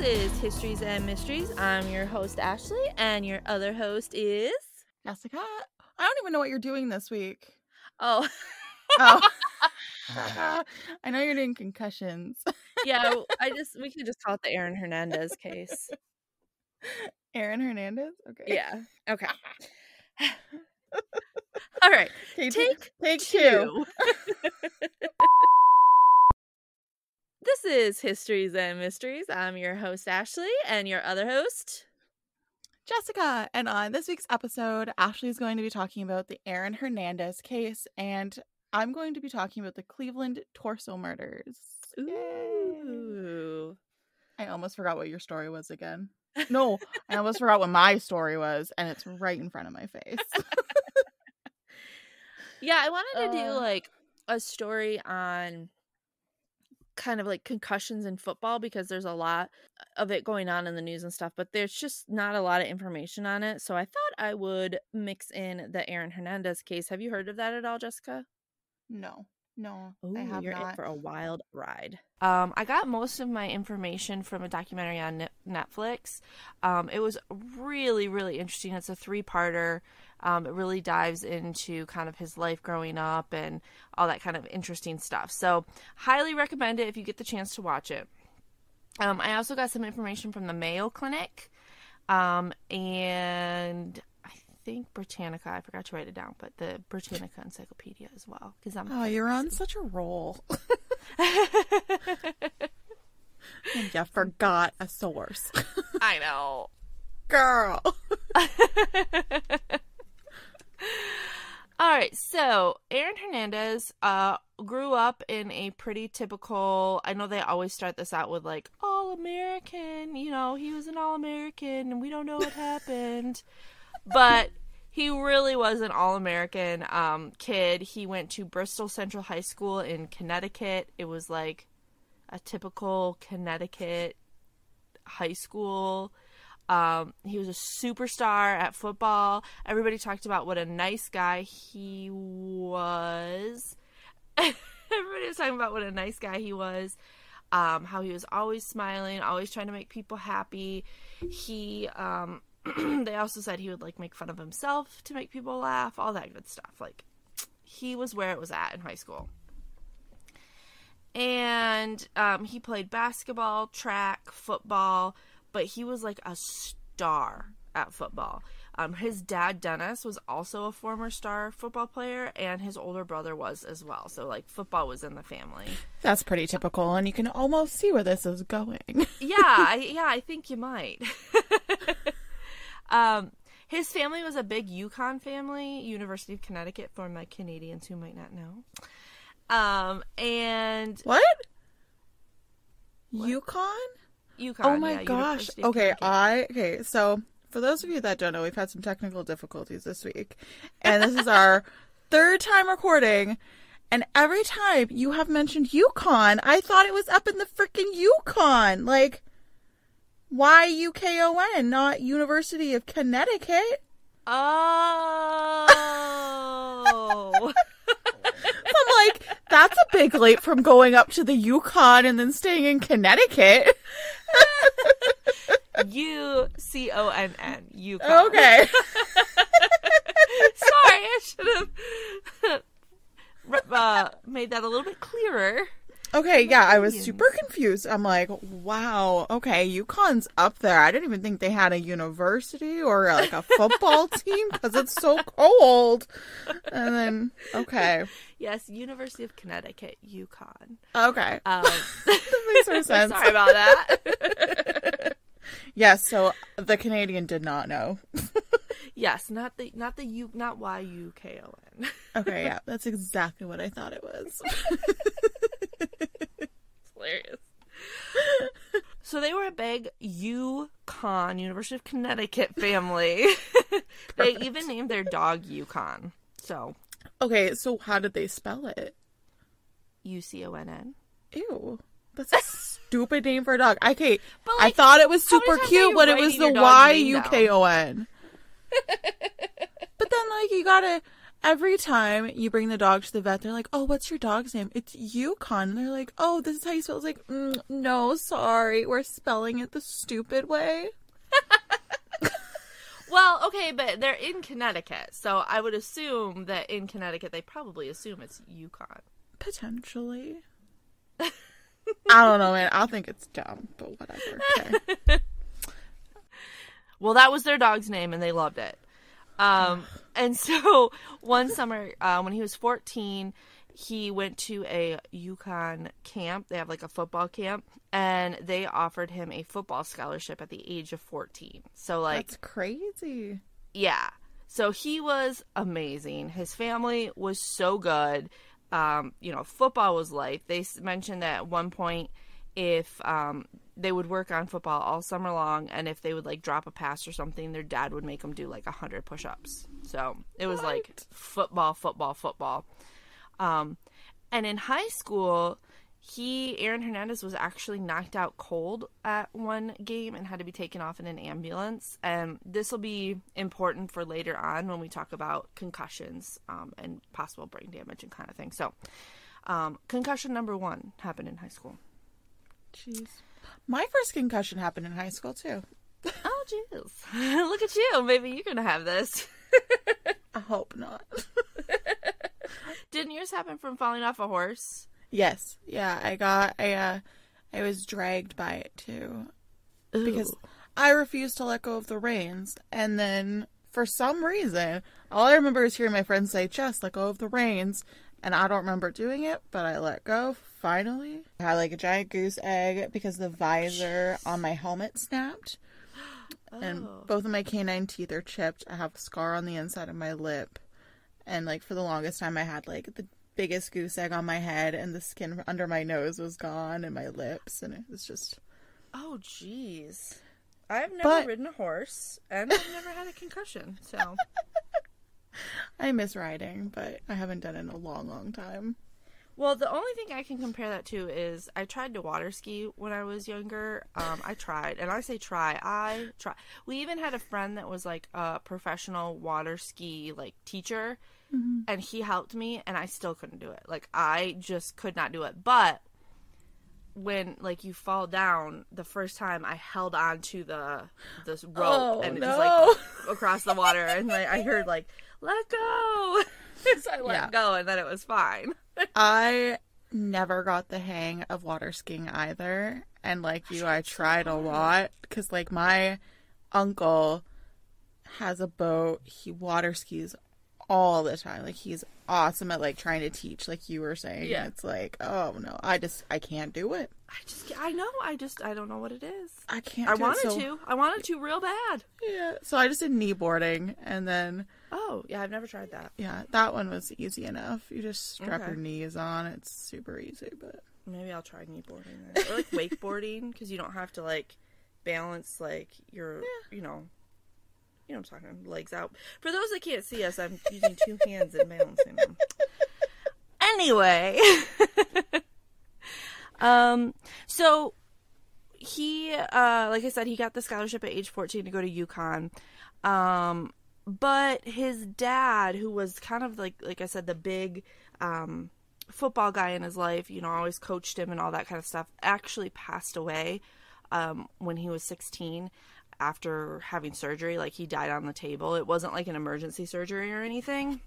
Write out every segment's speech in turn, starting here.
is Histories and Mysteries. I'm your host, Ashley, and your other host is... Jessica. I don't even know what you're doing this week. Oh. I know you're doing concussions. Yeah, we could just call it the Aaron Hernandez case. Aaron Hernandez? Okay. Yeah. Okay. All right. Take two. This is Histories and Mysteries. I'm your host, Ashley, and your other host, Jessica. And on this week's episode, Ashley is going to be talking about the Aaron Hernandez case, and I'm going to be talking about the Cleveland torso murders. Ooh. Yay. I almost forgot what your story was again. No, I almost forgot what my story was, and it's right in front of my face. Yeah, I wanted to do like a story on kind of like concussions in football because there's a lot of it going on in the news and stuff, but there's just not a lot of information on it. So I thought I would mix in the Aaron Hernandez case. Have you heard of that at all, Jessica? No, Ooh, I have you're not. in for a wild ride. I got most of my information from a documentary on Netflix. It was really, really interesting. It's a 3-parter. It really dives into kind of his life growing up and all that kind of interesting stuff. So highly recommend it if you get the chance to watch it. I also got some information from the Mayo Clinic and I think Britannica. I forgot to write it down, but the Britannica Encyclopedia as well. You're on such a roll. And you forgot a source. I know. Girl. All right, so Aaron Hernandez grew up in a pretty typical, I know they always start this out with like, All-American, you know, he was an All-American and we don't know what happened. But he really was an All-American kid. He went to Bristol Central High School in Connecticut. It was like a typical Connecticut high school. He was a superstar at football. Everybody talked about what a nice guy he was. Everybody was talking about what a nice guy he was. How he was always smiling, always trying to make people happy. He, they also said he would like make fun of himself to make people laugh, all that good stuff. Like, he was where it was at in high school. And, he played basketball, track, football, but he was like a star at football. His dad, Dennis, was also a former star football player, and his older brother was as well. So, like, football was in the family. That's pretty typical, and you can almost see where this is going. I think you might. His family was a big UConn family, University of Connecticut, for my Canadians who might not know. And... What? UConn? UConn, oh my gosh. Okay, so for those of you that don't know, we've had some technical difficulties this week. And this is our 3rd time recording. And every time you have mentioned UConn, I thought it was up in the freaking Yukon. Like, YUKON, not University of Connecticut. Oh. I'm like, that's a big leap from going up to the Yukon and then staying in Connecticut. UCONN. Yukon. Okay. Sorry, I should have made that a little bit clearer. Okay, yeah, I was super confused. I'm like, wow, okay, UConn's up there. I didn't even think they had a university or like a football team because it's so cold. And then, okay. Yes, University of Connecticut, UConn. Okay. That makes more sense. Sorry about that. Yes, so the Canadian did not know. Yes, not YUKON. Okay, yeah, that's exactly what I thought it was. It's hilarious. So they were a big UConn, University of Connecticut family. They even named their dog Yukon. So. Okay, so how did they spell it? UCONN. Ew. That's a stupid name for a dog. Okay, but like, I thought it was super cute, but it was the YUKON. But then, like, you gotta... Every time you bring the dog to the vet, they're like, "Oh, what's your dog's name?" "It's Yukon." And they're like, "Oh, this is how you spell it." It's like, no, sorry. We're spelling it the stupid way. Well, okay, but they're in Connecticut, so I would assume that in Connecticut they probably assume it's Yukon. Potentially. I don't know, man. I think it's dumb, but whatever. Okay. Well, that was their dog's name, and they loved it. And so one summer, when he was 14, he went to a Yukon camp. They have like a football camp, and they offered him a football scholarship at the age of 14. So like, that's crazy. Yeah. So he was amazing. His family was so good. Football was life. They mentioned that at one point, if they would work on football all summer long, and if they would like drop a pass or something, their dad would make them do like 100 push-ups. So it was like football. And in high school, Aaron Hernandez was actually knocked out cold at one game and had to be taken off in an ambulance. And this will be important for later on when we talk about concussions and possible brain damage and kind of thing. So concussion number 1 happened in high school. Jeez. My first concussion happened in high school, too. Oh, jeez. Look at you. Maybe you're going to have this. I hope not. Didn't yours happen from falling off a horse? Yes. Yeah, I was dragged by it, too. Ooh. Because I refused to let go of the reins. And then, for some reason, all I remember is hearing my friends say, "Just let go of the reins." And I don't remember doing it, but I let go, finally. I had like a giant goose egg because the visor on my helmet snapped. Oh. And both of my canine teeth are chipped. I have a scar on the inside of my lip. And like for the longest time I had like the biggest goose egg on my head, and the skin under my nose was gone, and my lips, and it was just... Oh, jeez. I've never ridden a horse, and I've never had a concussion, so... I miss riding, but I haven't done it in a long, long time. Well, the only thing I can compare that to is I tried to water ski when I was younger. I tried, and I say I tried. We even had a friend that was like a professional water ski like teacher, and he helped me, and I still couldn't do it. Like, I just could not do it. But when like you fall down, the first time I held on to this rope, and it just like across the water, and like, I heard like, "Let go." So I let go, and then it was fine. I never got the hang of water skiing either. And like you, I tried a lot. Because like my uncle has a boat. He water skis all the time. Like he's awesome at like trying to teach, like you were saying. Yeah. It's like, oh no, I can't do it. I don't know what it is. I can't do it. I wanted to real bad. Yeah. So I just did kneeboarding, and then... Oh, yeah, I've never tried that. Yeah, that one was easy enough. You just strap your knees on. It's super easy, but... Maybe I'll try kneeboarding then. Or like wakeboarding, because you don't have to like balance like your, you know what I'm talking, legs out. For those that can't see us, I'm using 2 hands and balancing them. Anyway... So he, like I said, he got the scholarship at age 14 to go to UConn. But his dad, who was kind of like I said, the big, football guy in his life, you know, always coached him and all that kind of stuff, actually passed away, when he was 16 after having surgery. Like, he died on the table. It wasn't like an emergency surgery or anything.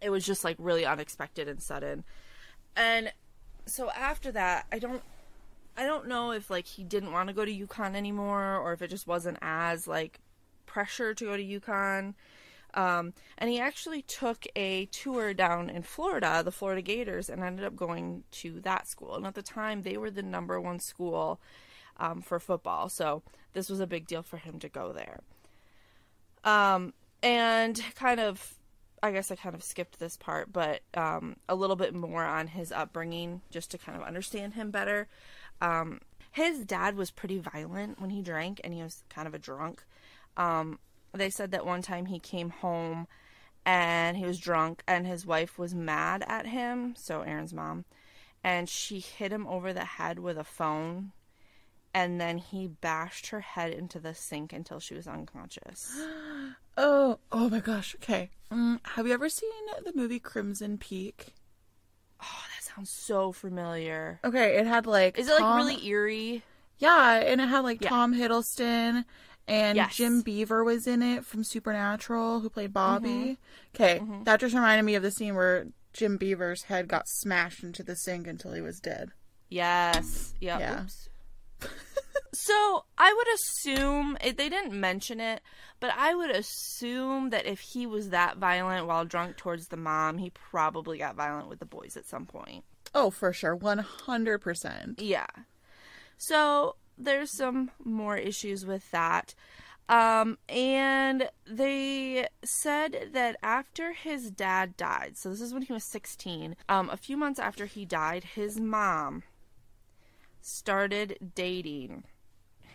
It was just like really unexpected and sudden. And so after that, I don't know if like he didn't want to go to UConn anymore, or if it just wasn't as like pressure to go to UConn. And he actually took a tour down in Florida, the Florida Gators, and ended up going to that school. And at the time, they were the #1 school for football, so this was a big deal for him to go there. And kind of, I guess I kind of skipped this part, but a little bit more on his upbringing, just to kind of understand him better. His dad was pretty violent when he drank, and he was kind of a drunk. They said that one time he came home and he was drunk, and his wife was mad at him, so Aaron's mom, and she hit him over the head with a phone, and then he bashed her head into the sink until she was unconscious. Oh my gosh. Okay. Have you ever seen the movie Crimson Peak? Oh, that sounds so familiar. Okay, it had like Is it like really eerie? Yeah, and it had like Tom Hiddleston and Jim Yes. Beaver was in it from Supernatural, who played Bobby. Okay, that just reminded me of the scene where Jim Beaver's head got smashed into the sink until he was dead. Yes. Yep. Yeah. Oops. So I would assume, they didn't mention it, but I would assume that if he was that violent while drunk towards the mom, he probably got violent with the boys at some point. Oh, for sure. 100%. Yeah. So there's some more issues with that. And they said that after his dad died, so this is when he was 16, a few months after he died, his mom started dating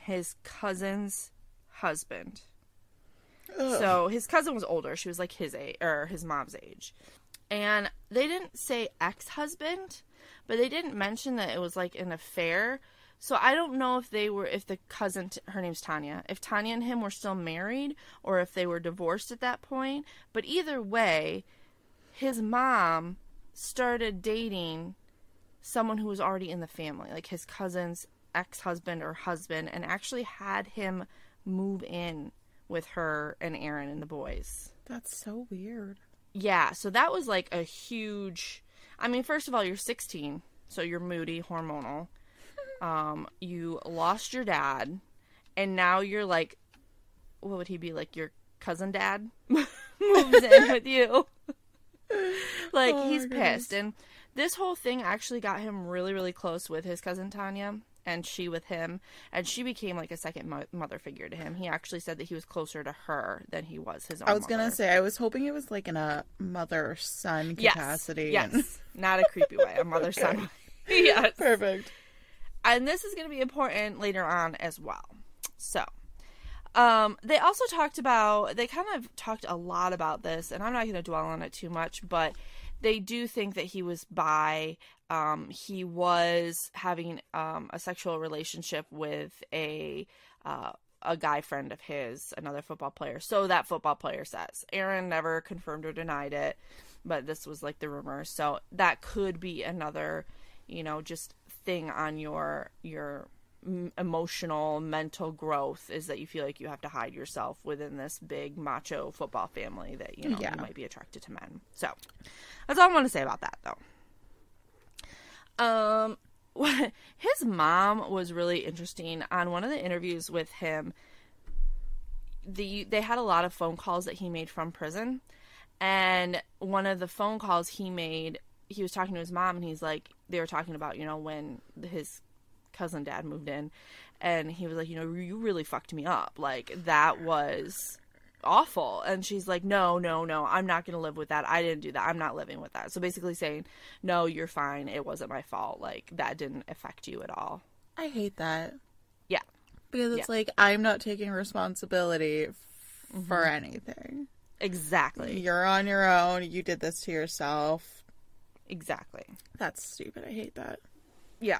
his cousin's husband. Ugh. So his cousin was older. She was like his age, or his mom's age. And they didn't say ex-husband, but they didn't mention that it was like an affair. So I don't know if the cousin, her name's Tanya, if Tanya and him were still married or if they were divorced at that point. But either way, his mom started dating someone who was already in the family, like his cousin's ex-husband or husband, and actually had him move in with her and Aaron and the boys. That's so weird. Yeah, so that was like a huge... I mean, first of all, you're 16, so you're moody, hormonal. You lost your dad, and now you're like... What would he be, like your cousin dad? Moves in with you. Like, he's pissed, and this whole thing actually got him really, really close with his cousin Tanya, and she with him, and she became like a second mother figure to him. He actually said that he was closer to her than he was his own I was mother. gonna say, I was hoping it was like in a mother-son capacity. Yes, not a creepy way, a mother-son. Yes. Perfect. And this is going to be important later on as well. So, they also they kind of talked a lot about this, and I'm not going to dwell on it too much, but they do think that he was bi. He was having a sexual relationship with a guy friend of his, another football player. So that football player says. Aaron never confirmed or denied it, but this was like the rumor. So that could be another, just thing on your emotional, mental growth, is that you feel like you have to hide yourself within this big macho football family that, you might be attracted to men. So that's all I want to say about that, though. His mom was really interesting. On one of the interviews with him, they had a lot of phone calls that he made from prison, and one of the phone calls he made, he was talking to his mom, and he's like, they were talking about, when his cousin dad moved in, and he was like, you really fucked me up. Like, that was awful. And she's like, no, I'm not going to live with that. I didn't do that. I'm not living with that. So basically saying, no, you're fine. It wasn't my fault. Like, that didn't affect you at all. I hate that. Yeah. Because it's like, I'm not taking responsibility for anything. Exactly. You're on your own. You did this to yourself. Exactly. That's stupid. I hate that. Yeah.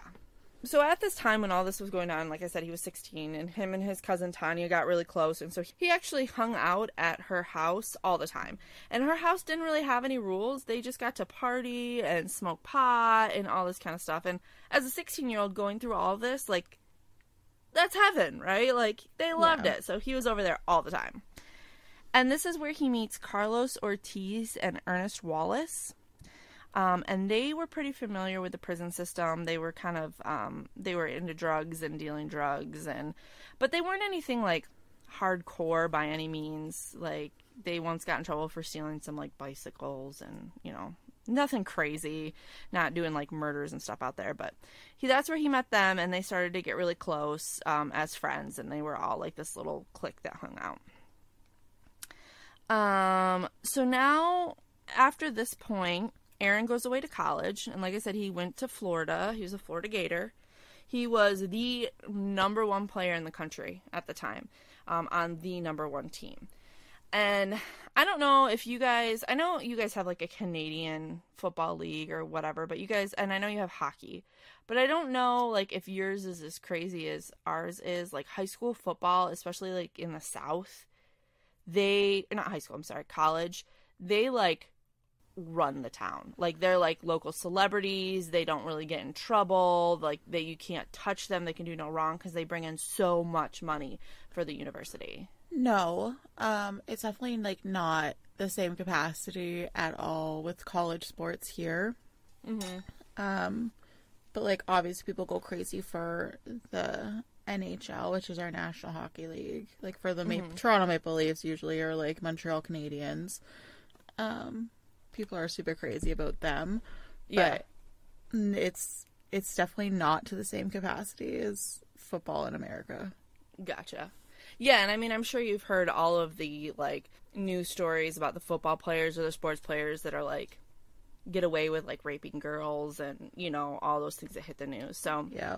So at this time when all this was going on, like I said, he was 16, and him and his cousin Tanya got really close, and so he actually hung out at her house all the time. And her house didn't really have any rules. They just got to party and smoke pot and all this kind of stuff. And as a 16-year-old going through all of this, like, that's heaven, right? Like, they loved it. So he was over there all the time. And this is where he meets Carlos Ortiz and Ernest Wallace. And they were pretty familiar with the prison system. They were kind of, they were into drugs and dealing drugs, but they weren't anything like hardcore by any means. Like, they once got in trouble for stealing some like bicycles and, nothing crazy, not doing like murders and stuff out there. But that's where he met them, and they started to get really close, as friends, and they were all like this little clique that hung out. So now after this point, Aaron goes away to college, and like I said, he went to Florida. He was a Florida Gator. He was the number one player in the country at the time, on the number one team. And I don't know if you guys, I know you guys have like a Canadian football league or whatever, but you guys, and I know you have hockey, but I don't know like if yours is as crazy as ours is. Like high school football, especially like in the South, not high school, I'm sorry, college, they like run the town. Like they're like local celebrities. They don't really get in trouble. Like you can't touch them. They can do no wrong because they bring in so much money for the university. No, it's definitely like not the same capacity at all with college sports here. Mm-hmm. But like obviously people go crazy for the NHL, which is our National Hockey League. Like for the Toronto Maple Leafs usually, or like Montreal Canadiens. People are super crazy about them. Yeah. But it's definitely not to the same capacity as football in America. Gotcha. Yeah, and I mean, I'm sure you've heard all of the, like, news stories about the football players or the sports players that are, like, get away with, like, raping girls and, you know, all those things that hit the news. So, yeah.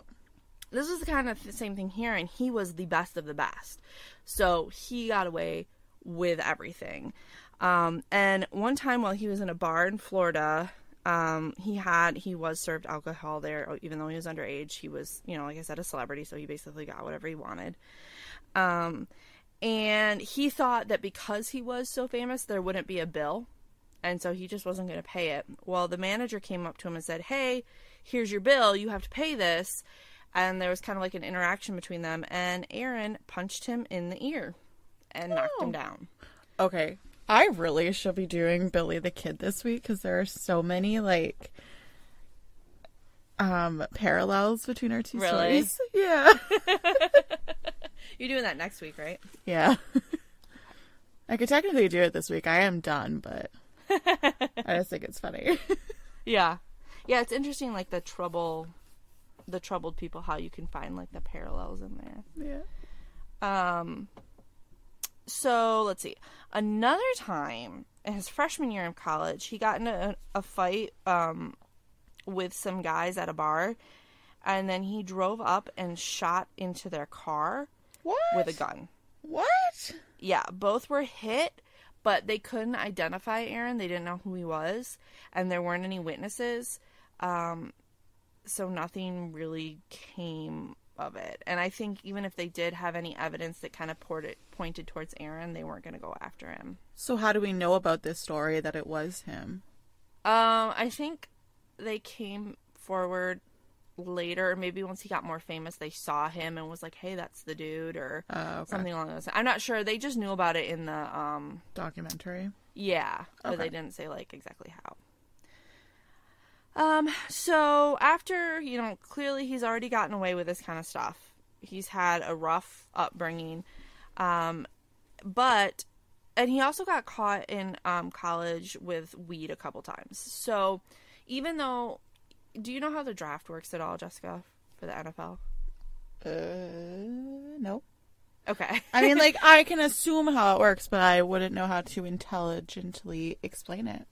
This is kind of the same thing here, and he was the best of the best. So, he got away with everything. And one time while he was in a bar in Florida, he was served alcohol there, even though he was underage. He was, you know, like I said, a celebrity, so he basically got whatever he wanted. And he thought that because he was so famous, there wouldn't be a bill. And so he just wasn't going to pay it. Well, the manager came up to him and said, hey, here's your bill. You have to pay this. And there was kind of like an interaction between them. And Aaron punched him in the ear and knocked him down. Okay. I really should be doing Billy the Kid this week because there are so many, like, parallels between our two stories. Yeah. You're doing that next week, right? Yeah. I could technically do it this week. I am done, but I just think it's funny. Yeah. Yeah, it's interesting, like, the troubled people, how you can find, like, the parallels in there. Yeah. So, let's see. Another time, in his freshman year of college, he got in a fight with some guys at a bar, and then he drove up and shot into their car with a gun. What? Yeah, both were hit, but they couldn't identify Aaron. They didn't know who he was, and there weren't any witnesses, so nothing really came of it. And I think even if they did have any evidence that kind of pointed towards Aaron, they weren't going to go after him. So how do we know about this story that it was him? I think they came forward later, maybe once he got more famous, they saw him and was like, hey, that's the dude, or something along those lines. I'm not sure. They just knew about it in the documentary. Yeah, but they didn't say like exactly how. So after, you know, clearly he's already gotten away with this kind of stuff. He's had a rough upbringing. And he also got caught in, college with weed a couple times. So even though, do you know how the draft works at all, Jessica, for the NFL? No. Okay. I mean, like, I can assume how it works, but I wouldn't know how to intelligently explain it.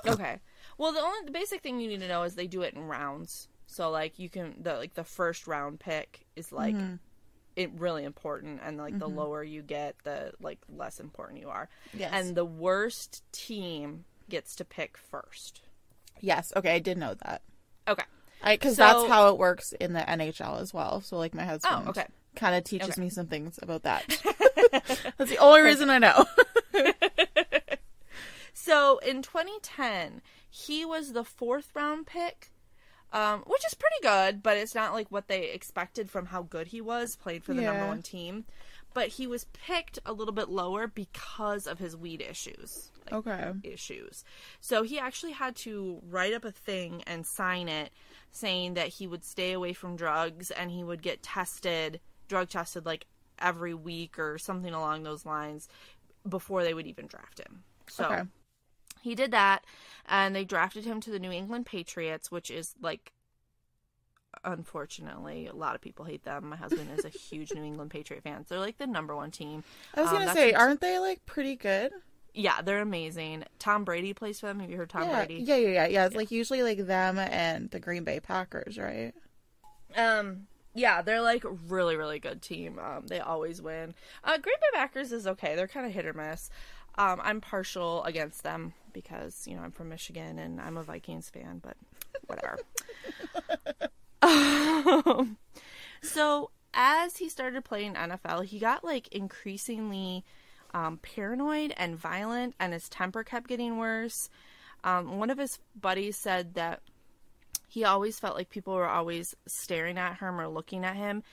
Okay. Well, the basic thing you need to know is they do it in rounds. So, like, you can, the first round pick is, like, it really important. And, like, the lower you get, the, like, less important you are. Yes. And the worst team gets to pick first. Yes. Okay, I did know that. Okay. Because that's how it works in the NHL as well. So, like, my husband kind of teaches me some things about that. That's the only reason I know. So, in 2010, he was the 4th round pick, which is pretty good, but it's not like what they expected from how good he was, played for the number 1 team. But he was picked a little bit lower because of his weed issues. Issues. So he actually had to write up a thing and sign it saying that he would stay away from drugs and he would get drug tested like every week or something along those lines before they would even draft him. So he did that, and they drafted him to the New England Patriots, which is, like, unfortunately, a lot of people hate them. My husband is a huge New England Patriot fan. They're, like, the number 1 team. I was going to say, aren't they, like, pretty good? Yeah, they're amazing. Tom Brady plays for them. Have you heard Tom Brady? Yeah. It's, like, usually, like, them and the Green Bay Packers, right? Yeah, they're, like, really, really good team. They always win. Green Bay Packers is okay. They're kind of hit or miss. I'm partial against them because, you know, I'm from Michigan and I'm a Vikings fan, but whatever. So as he started playing NFL, he got like increasingly paranoid and violent, and his temper kept getting worse. One of his buddies said that he always felt like people were always staring at him or looking at him,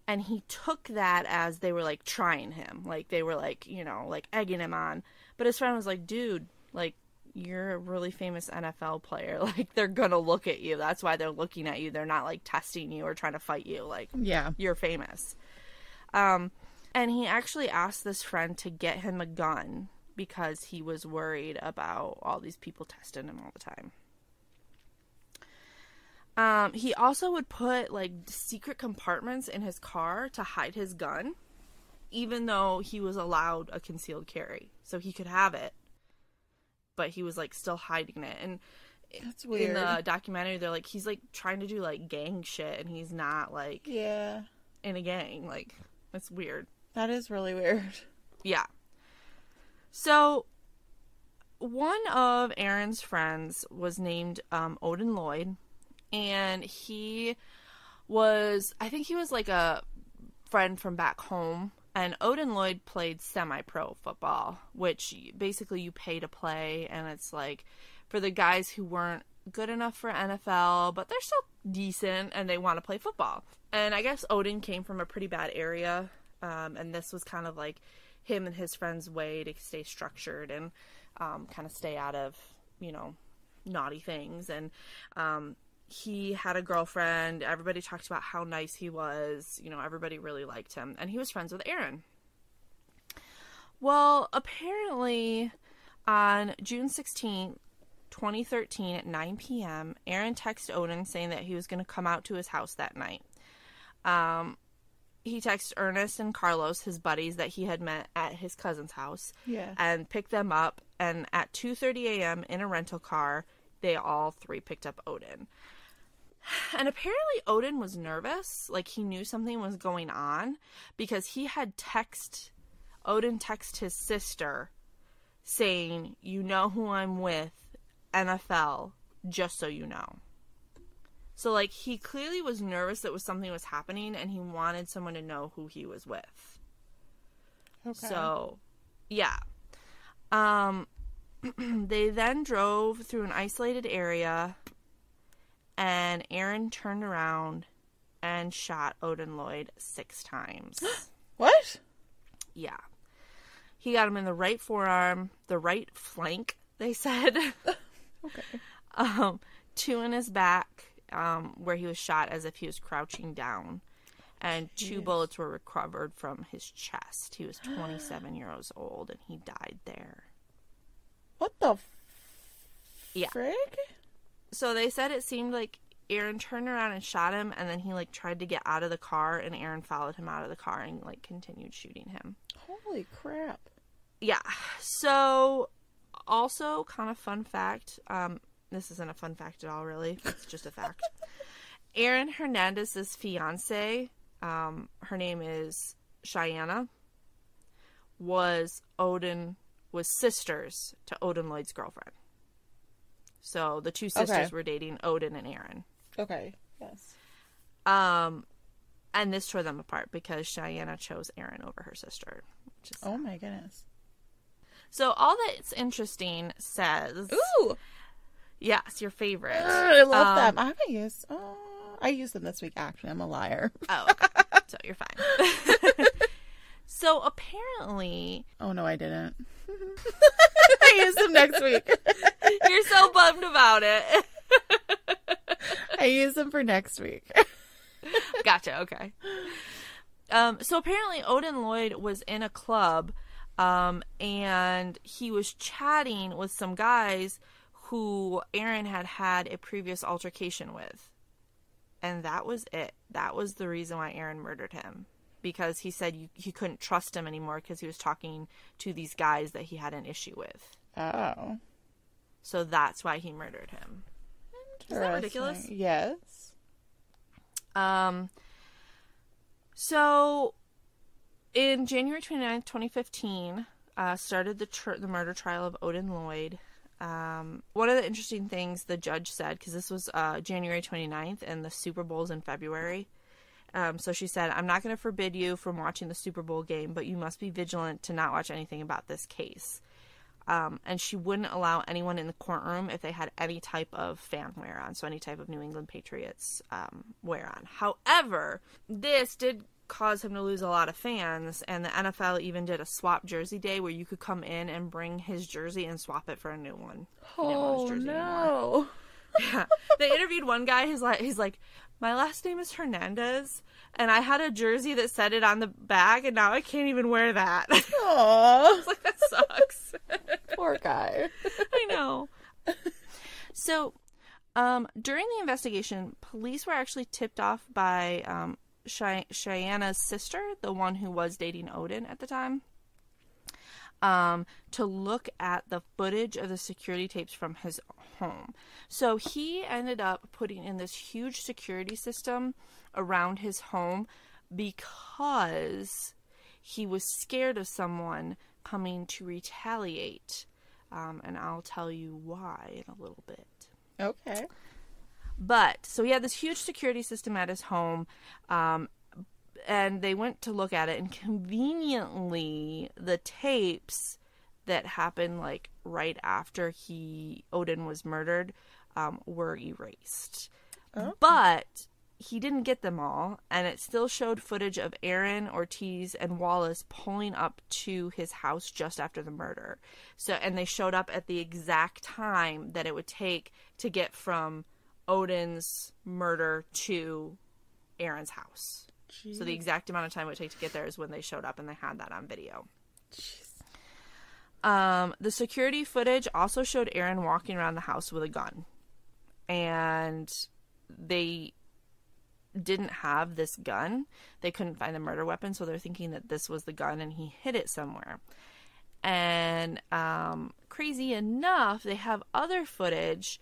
and he took that as they were like trying him, like they were like, you know, like egging him on. But his friend was like, dude, like, you're a really famous NFL player. Like, they're gonna look at you. That's why they're looking at you. They're not like testing you or trying to fight you. Like, yeah, you're famous. And he actually asked this friend to get him a gun because he was worried about all these people testing him all the time. He also would put like secret compartments in his car to hide his gun, even though he was allowed a concealed carry, so he could have it. But he was, like, still hiding it. And that's weird. In the documentary, they're, like, he's, like, trying to do, like, gang shit. And he's not, like, in a gang. Like, it's weird. That is really weird. Yeah. So, one of Aaron's friends was named Odin Lloyd. And he was, I think he was, like, a friend from back home. And Odin Lloyd played semi-pro football, which basically you pay to play, and it's like for the guys who weren't good enough for NFL, but they're still decent, and they want to play football. And I guess Odin came from a pretty bad area, and this was kind of like him and his friends' way to stay structured and kind of stay out of, you know, naughty things. And he had a girlfriend. Everybody talked about how nice he was. You know, everybody really liked him. And he was friends with Aaron. Well, apparently on June 16th, 2013 at 9 p.m., Aaron texted Odin saying that he was going to come out to his house that night. He texted Ernest and Carlos, his buddies that he had met at his cousin's house, and picked them up. And at 2:30 a.m. in a rental car, they all three picked up Odin. And apparently Odin was nervous, like he knew something was going on, because he had Odin text his sister saying, "You know who I'm with, NFL, just so you know." So, like, he clearly was nervous that something was happening, and he wanted someone to know who he was with. Okay. So, yeah. They then drove through an isolated area, and Aaron turned around and shot Odin Lloyd 6 times. What? Yeah. He got him in the right forearm, the right flank, they said. Okay. 2 in his back, where he was shot as if he was crouching down. And 2 bullets were recovered from his chest. He was 27 years old, and he died there. What the Yeah. frig? So they said it seemed like Aaron turned around and shot him, and then he, like, tried to get out of the car, and Aaron followed him out of the car and, like, continued shooting him. Holy crap. Yeah. So, also, kind of fun fact, this isn't a fun fact at all, really. It's just a fact. Aaron Hernandez's fiance, her name is Cheyenne, was sisters to Odin Lloyd's girlfriend. So the 2 sisters were dating Odin and Aaron. Okay. Yes. And this tore them apart because Cheyenne chose Aaron over her sister. Which is oh my goodness. So all that's interesting says, ooh, yes, your favorite. I love them. I haven't used. I used them this week. Actually, I'm a liar. Oh, okay. So you're fine. So apparently, oh no, I didn't. I used them next week. You're so bummed about it. I use them for next week. Gotcha. Okay. So apparently Odin Lloyd was in a club, and he was chatting with some guys who Aaron had a previous altercation with. And that was it. That was the reason why Aaron murdered him. Because he said he couldn't trust him anymore because he was talking to these guys that he had an issue with. Oh. So that's why he murdered him. Isn't that ridiculous? Yes. So, in January 29th, 2015, started the murder trial of Odin Lloyd. One of the interesting things the judge said, because this was January 29th and the Super Bowl's in February. So she said, I'm not going to forbid you from watching the Super Bowl game, but you must be vigilant to not watch anything about this case. And she wouldn't allow anyone in the courtroom if they had any type of fan wear on, so any type of New England Patriots wear on. However, this did cause him to lose a lot of fans, and the NFL even did a swap jersey day where you could come in and bring his jersey and swap it for a new one. Oh, no. Yeah. They interviewed one guy, he's like, my last name is Hernandez, and I had a jersey that said it on the back, and now I can't even wear that. Aww. I was like, that sucks. Poor guy. I know. So, during the investigation, police were actually tipped off by Cheyenne's sister, the one who was dating Odin at the time, to look at the footage of the security tapes from his home. So he ended up putting in this huge security system around his home because he was scared of someone coming to retaliate. And I'll tell you why in a little bit. Okay. But, so he had this huge security system at his home, and they went to look at it, and conveniently, the tapes that happened, like, right after Odin was murdered, were erased. Oh. But he didn't get them all, and it still showed footage of Aaron, Ortiz, and Wallace pulling up to his house just after the murder. And they showed up at the exact time that it would take to get from Odin's murder to Aaron's house. Jeez. So the exact amount of time it would take to get there is when they showed up, and they had that on video. Jeez. The security footage also showed Aaron walking around the house with a gun. And they didn't have this gun. They couldn't find the murder weapon, so they're thinking that this was the gun and he hid it somewhere. And crazy enough, they have other footage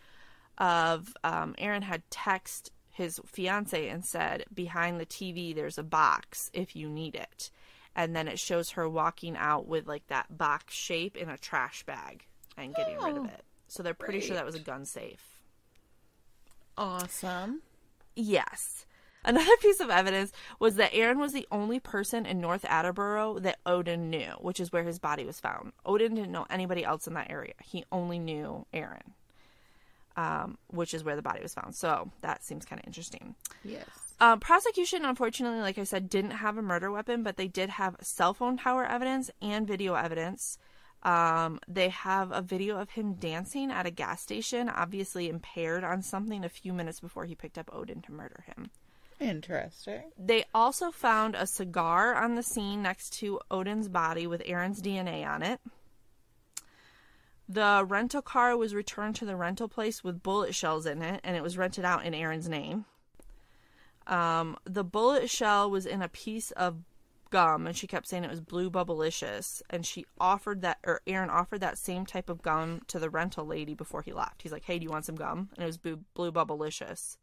of Aaron had texted his fiance and said, behind the TV there's a box if you need it. And then it shows her walking out with like that box shape in a trash bag and getting rid of it. So they're pretty sure that was a gun safe. Awesome. Yes. Another piece of evidence was that Aaron was the only person in North Attleboro that Odin knew, which is where his body was found. Odin didn't know anybody else in that area. He only knew Aaron, which is where the body was found. So that seems kind of interesting. Yes. Prosecution, unfortunately, like I said, didn't have a murder weapon, but they did have cell phone tower evidence and video evidence. They have a video of him dancing at a gas station, obviously impaired on something, a few minutes before he picked up Odin to murder him. Interesting. They also found a cigar on the scene next to Odin's body with Aaron's DNA on it. The rental car was returned to the rental place with bullet shells in it, and it was rented out in Aaron's name. The bullet shell was in a piece of gum, and she kept saying it was Blue Bubblicious, and Aaron offered that same type of gum to the rental lady before he left. He's like, hey, do you want some gum? And it was Blue Bubblicious.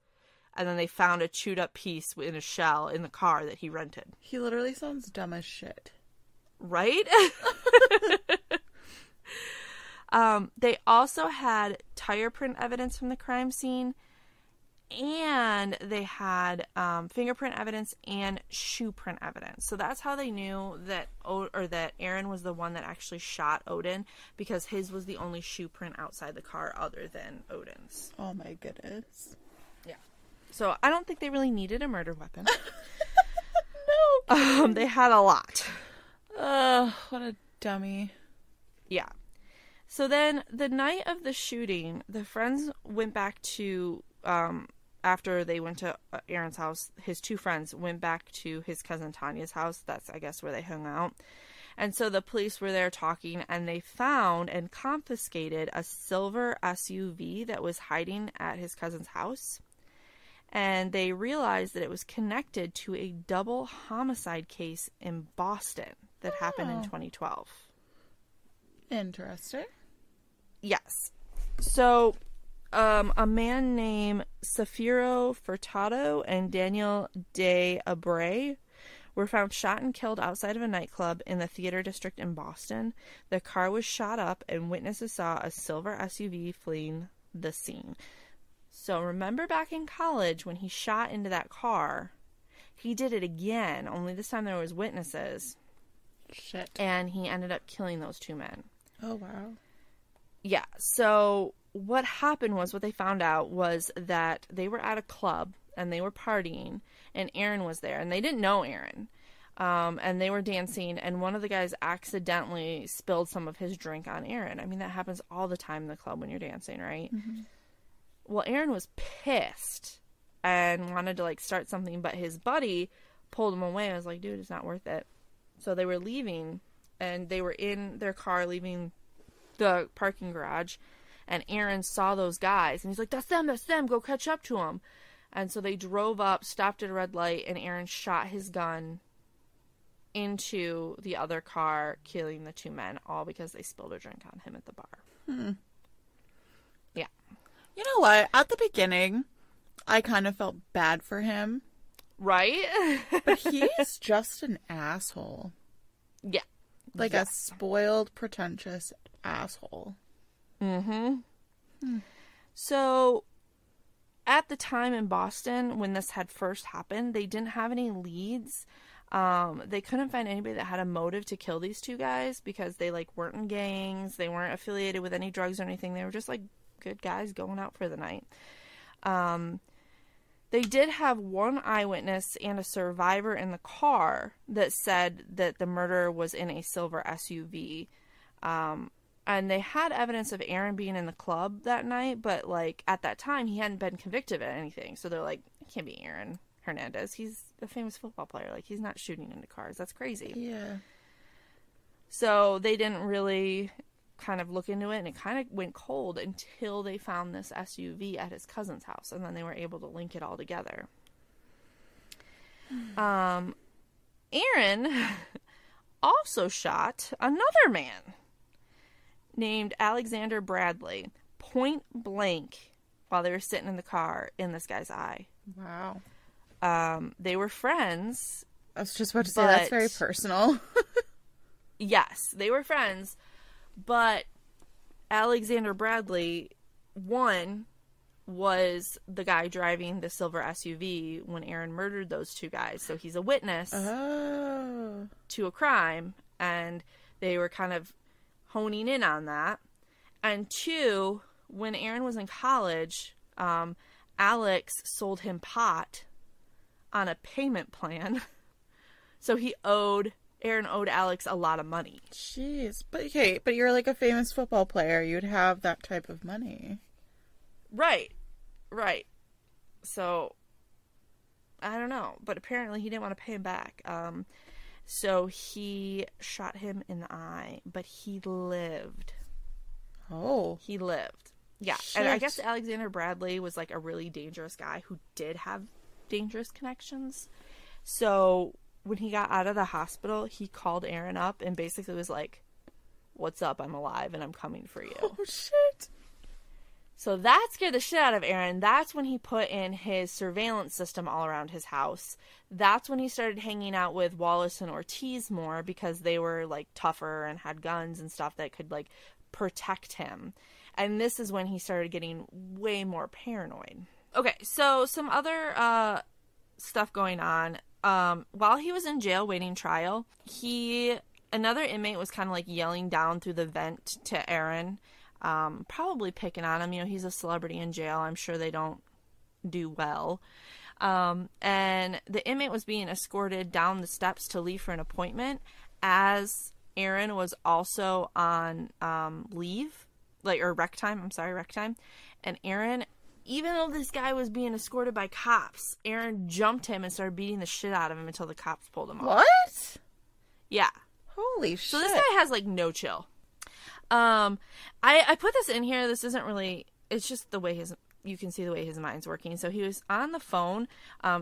And then they found a chewed up piece in a shell in the car that he rented. He literally sounds dumb as shit. Right? They also had tire print evidence from the crime scene, and they had fingerprint evidence and shoe print evidence. So that's how they knew that that Aaron was the one that actually shot Odin, because his was the only shoe print outside the car other than Odin's. Oh my goodness. Yeah. So I don't think they really needed a murder weapon. No. They had a lot. What a dummy. Yeah. So then the night of the shooting, the friends went back to, after they went to Aaron's house, his two friends went back to his cousin Tanya's house. That's, I guess, where they hung out. And so the police were there talking, and they found and confiscated a silver SUV that was hiding at his cousin's house. And they realized that it was connected to a double homicide case in Boston that happened in 2012. Interesting. Yes. So, a man named Safiro Furtado and Daniel De Abreu were found shot and killed outside of a nightclub in the Theater District in Boston. The car was shot up, and witnesses saw a silver SUV fleeing the scene. So remember back in college when he shot into that car, he did it again, only this time there was witnesses. Shit. And he ended up killing those 2 men. Oh, wow. Yeah, so what happened was, what they found out was that they were at a club and they were partying, and Aaron was there, and they didn't know Aaron. And they were dancing, and one of the guys accidentally spilled some of his drink on Aaron. I mean, that happens all the time in the club when you're dancing, right? Mm-hmm. Well, Aaron was pissed and wanted to, like, start something, but his buddy pulled him away and was like, dude, it's not worth it. So they were leaving, and they were in their car leaving the parking garage, and Aaron saw those guys, and he's like, that's them, go catch up to them. And so they drove up, stopped at a red light, and Aaron shot his gun into the other car, killing the 2 men, all because they spilled a drink on him at the bar. Yeah. You know what? At the beginning, I kind of felt bad for him. Right? But he's just an asshole. Yeah. Like a spoiled, pretentious asshole. So, at the time in Boston, when this had first happened, they didn't have any leads. They couldn't find anybody that had a motive to kill these 2 guys because they, like, weren't in gangs. They weren't affiliated with any drugs or anything. They were just, like, good guys going out for the night. They did have one eyewitness and a survivor in the car that said that the murder was in a silver SUV. And they had evidence of Aaron being in the club that night, but, like, at that time, he hadn't been convicted of anything. So they're like, it can't be Aaron Hernandez. He's a famous football player. Like, he's not shooting into cars. That's crazy. Yeah. So they didn't really kind of look into it, and it kind of went cold until they found this SUV at his cousin's house, and then they were able to link it all together. Aaron also shot another man named Alexander Bradley, point blank, while they were sitting in the car, in this guy's eye. Wow. They were friends. I was just about to say, that's very personal. Yes, they were friends, but Alexander Bradley, one, was the guy driving the silver SUV when Aaron murdered those 2 guys. So he's a witness to a crime, and they were kind of honing in on that. And 2, when Aaron was in college, Alex sold him pot on a payment plan. So Aaron owed Alex a lot of money. Jeez. But you're like a famous football player. You'd have that type of money. Right. So, I don't know. But apparently he didn't want to pay him back. So he shot him in the eye. But he lived. Oh. He lived. Yeah. Shit. And I guess Alexander Bradley was like a really dangerous guy who did have dangerous connections. So when he got out of the hospital, he called Aaron up and basically was like, what's up? I'm alive and I'm coming for you. Oh, shit. So that scared the shit out of Aaron. That's when he put in his surveillance system all around his house. That's when he started hanging out with Wallace and Ortiz more because they were, like, tougher and had guns and stuff that could, like, protect him. And this is when he started getting way more paranoid. Okay, so some other stuff going on. While he was in jail waiting trial, another inmate was kind of, like, yelling down through the vent to Aaron. Probably picking on him. You know, he's a celebrity in jail. I'm sure they don't do well. And the inmate was being escorted down the steps to leave for an appointment as Aaron was also on leave, rec time. And Aaron, even though this guy was being escorted by cops, Aaron jumped him and started beating the shit out of him until the cops pulled him off. What? Yeah. Holy shit. So this guy has, like, no chill. I put this in here. This isn't really, it's just the way you can see the way his mind's working. So he was on the phone,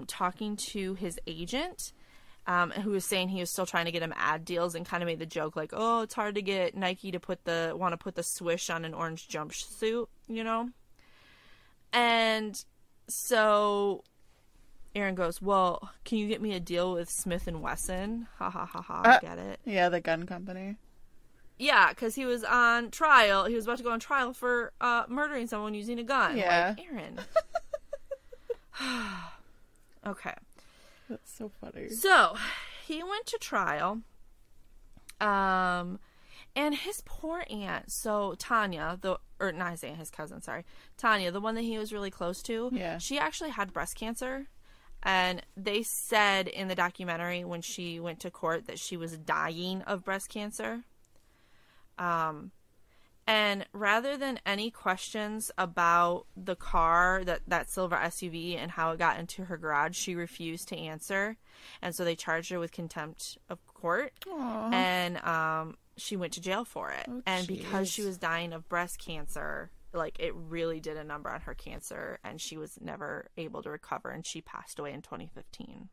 talking to his agent, who was saying he was still trying to get him ad deals and kind of made the joke like, oh, it's hard to get Nike to want to put the swoosh on an orange jumpsuit, you know? And so Aaron goes, well, can you get me a deal with Smith & Wesson? Ha ha ha ha, get it? Yeah, the gun company. Yeah, because he was on trial. He was about to go on trial for murdering someone using a gun. Yeah. Like, Aaron. Okay. That's so funny. So, he went to trial. And his poor aunt, so Tanya, not his aunt, his cousin, sorry. Tanya, the one that he was really close to. Yeah. She actually had breast cancer. And they said in the documentary when she went to court that she was dying of breast cancer. And rather than any questions about the car, that silver SUV, and how it got into her garage, she refused to answer. And so they charged her with contempt of court. Aww. And she went to jail for it. Oh, and because she was dying of breast cancer, like, it really did a number on her cancer, and she was never able to recover, and she passed away in 2015.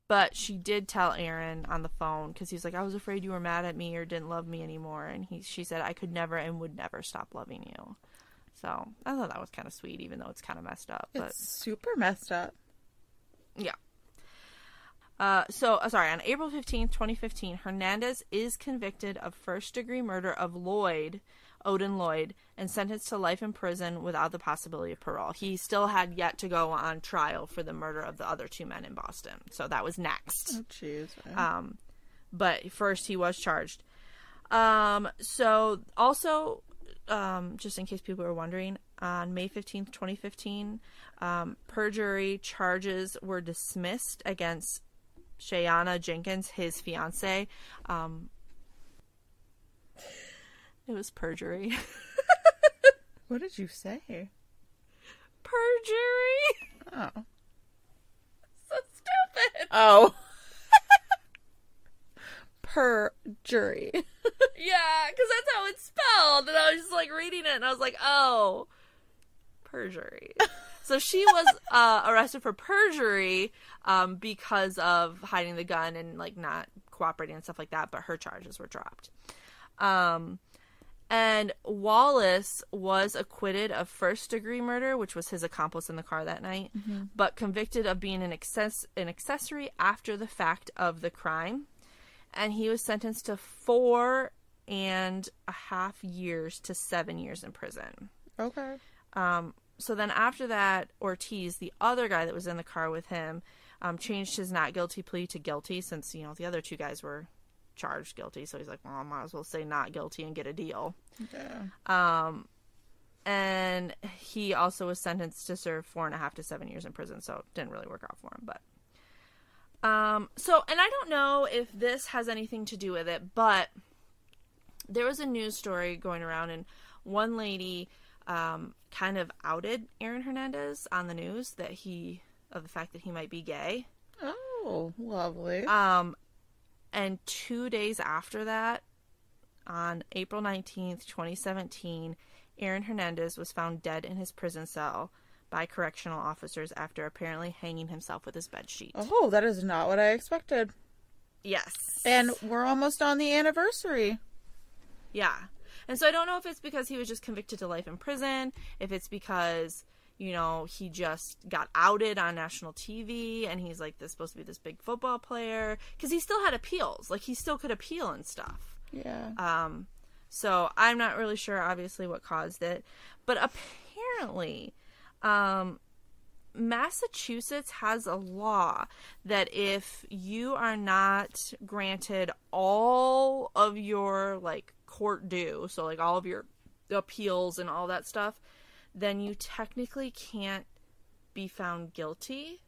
But she did tell Aaron on the phone, because he's like, I was afraid you were mad at me or didn't love me anymore. And she said, I could never and would never stop loving you. So I thought that was kind of sweet, even though it's kind of messed up. But it's super messed up. Yeah. Sorry, on April 15th, 2015, Hernandez is convicted of first-degree murder of Odin Lloyd, and sentenced to life in prison without the possibility of parole. He still had yet to go on trial for the murder of the other two men in Boston. So that was next. Oh, jeez. But first he was charged. So also, just in case people are wondering, on May 15th, 2015, perjury charges were dismissed against Shayana Jenkins, his fiance. It was perjury. What did you say? Perjury. Oh. So stupid. Oh. Perjury. Yeah, because that's how it's spelled. And I was just like reading it and I was like, oh, perjury. So she was arrested for perjury because of hiding the gun and like not cooperating and stuff like that. But her charges were dropped. And Wallace was acquitted of first-degree murder, which was his accomplice in the car that night, but convicted of being an accessory after the fact of the crime. And he was sentenced to 4.5 years to 7 years in prison. Okay. So then after that, Ortiz, the other guy that was in the car with him, changed his not guilty plea to guilty since, the other two guys were charged guilty. So he's like, well, I might as well say not guilty and get a deal. Yeah. And he also was sentenced to serve 4.5 to 7 years in prison. So it didn't really work out for him, but. And I don't know if this has anything to do with it, but there was a news story going around and one lady, kind of outed Aaron Hernandez on the news of the fact that he might be gay. Oh, lovely. And 2 days after that, on April 19th, 2017, Aaron Hernandez was found dead in his prison cell by correctional officers after apparently hanging himself with his bedsheet. Oh, that is not what I expected. Yes. And we're almost on the anniversary. Yeah. And so I don't know if it's because he was just convicted to life in prison, if it's because, he just got outed on national TV and he's like, this supposed to be this big football player. Because he still had appeals. Like, he still could appeal and stuff. Yeah. So I'm not really sure, obviously, what caused it. But apparently, Massachusetts has a law that if you are not granted all of your, court due, so, all of your appeals and all that stuff, then you technically can't be found guilty.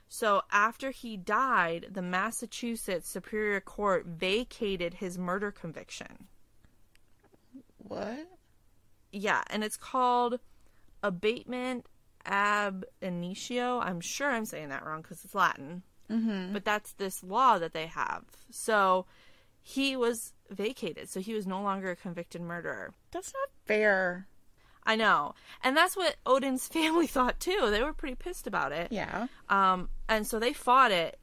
So after he died, the Massachusetts Superior Court vacated his murder conviction. What? Yeah, and it's called abatement ab initio. I'm sure I'm saying that wrong because it's Latin. Mm-hmm. But that's this law that they have. So he was vacated. So he was no longer a convicted murderer. That's not fair. I know. And that's what Odin's family thought, too. They were pretty pissed about it. Yeah. And so they fought it.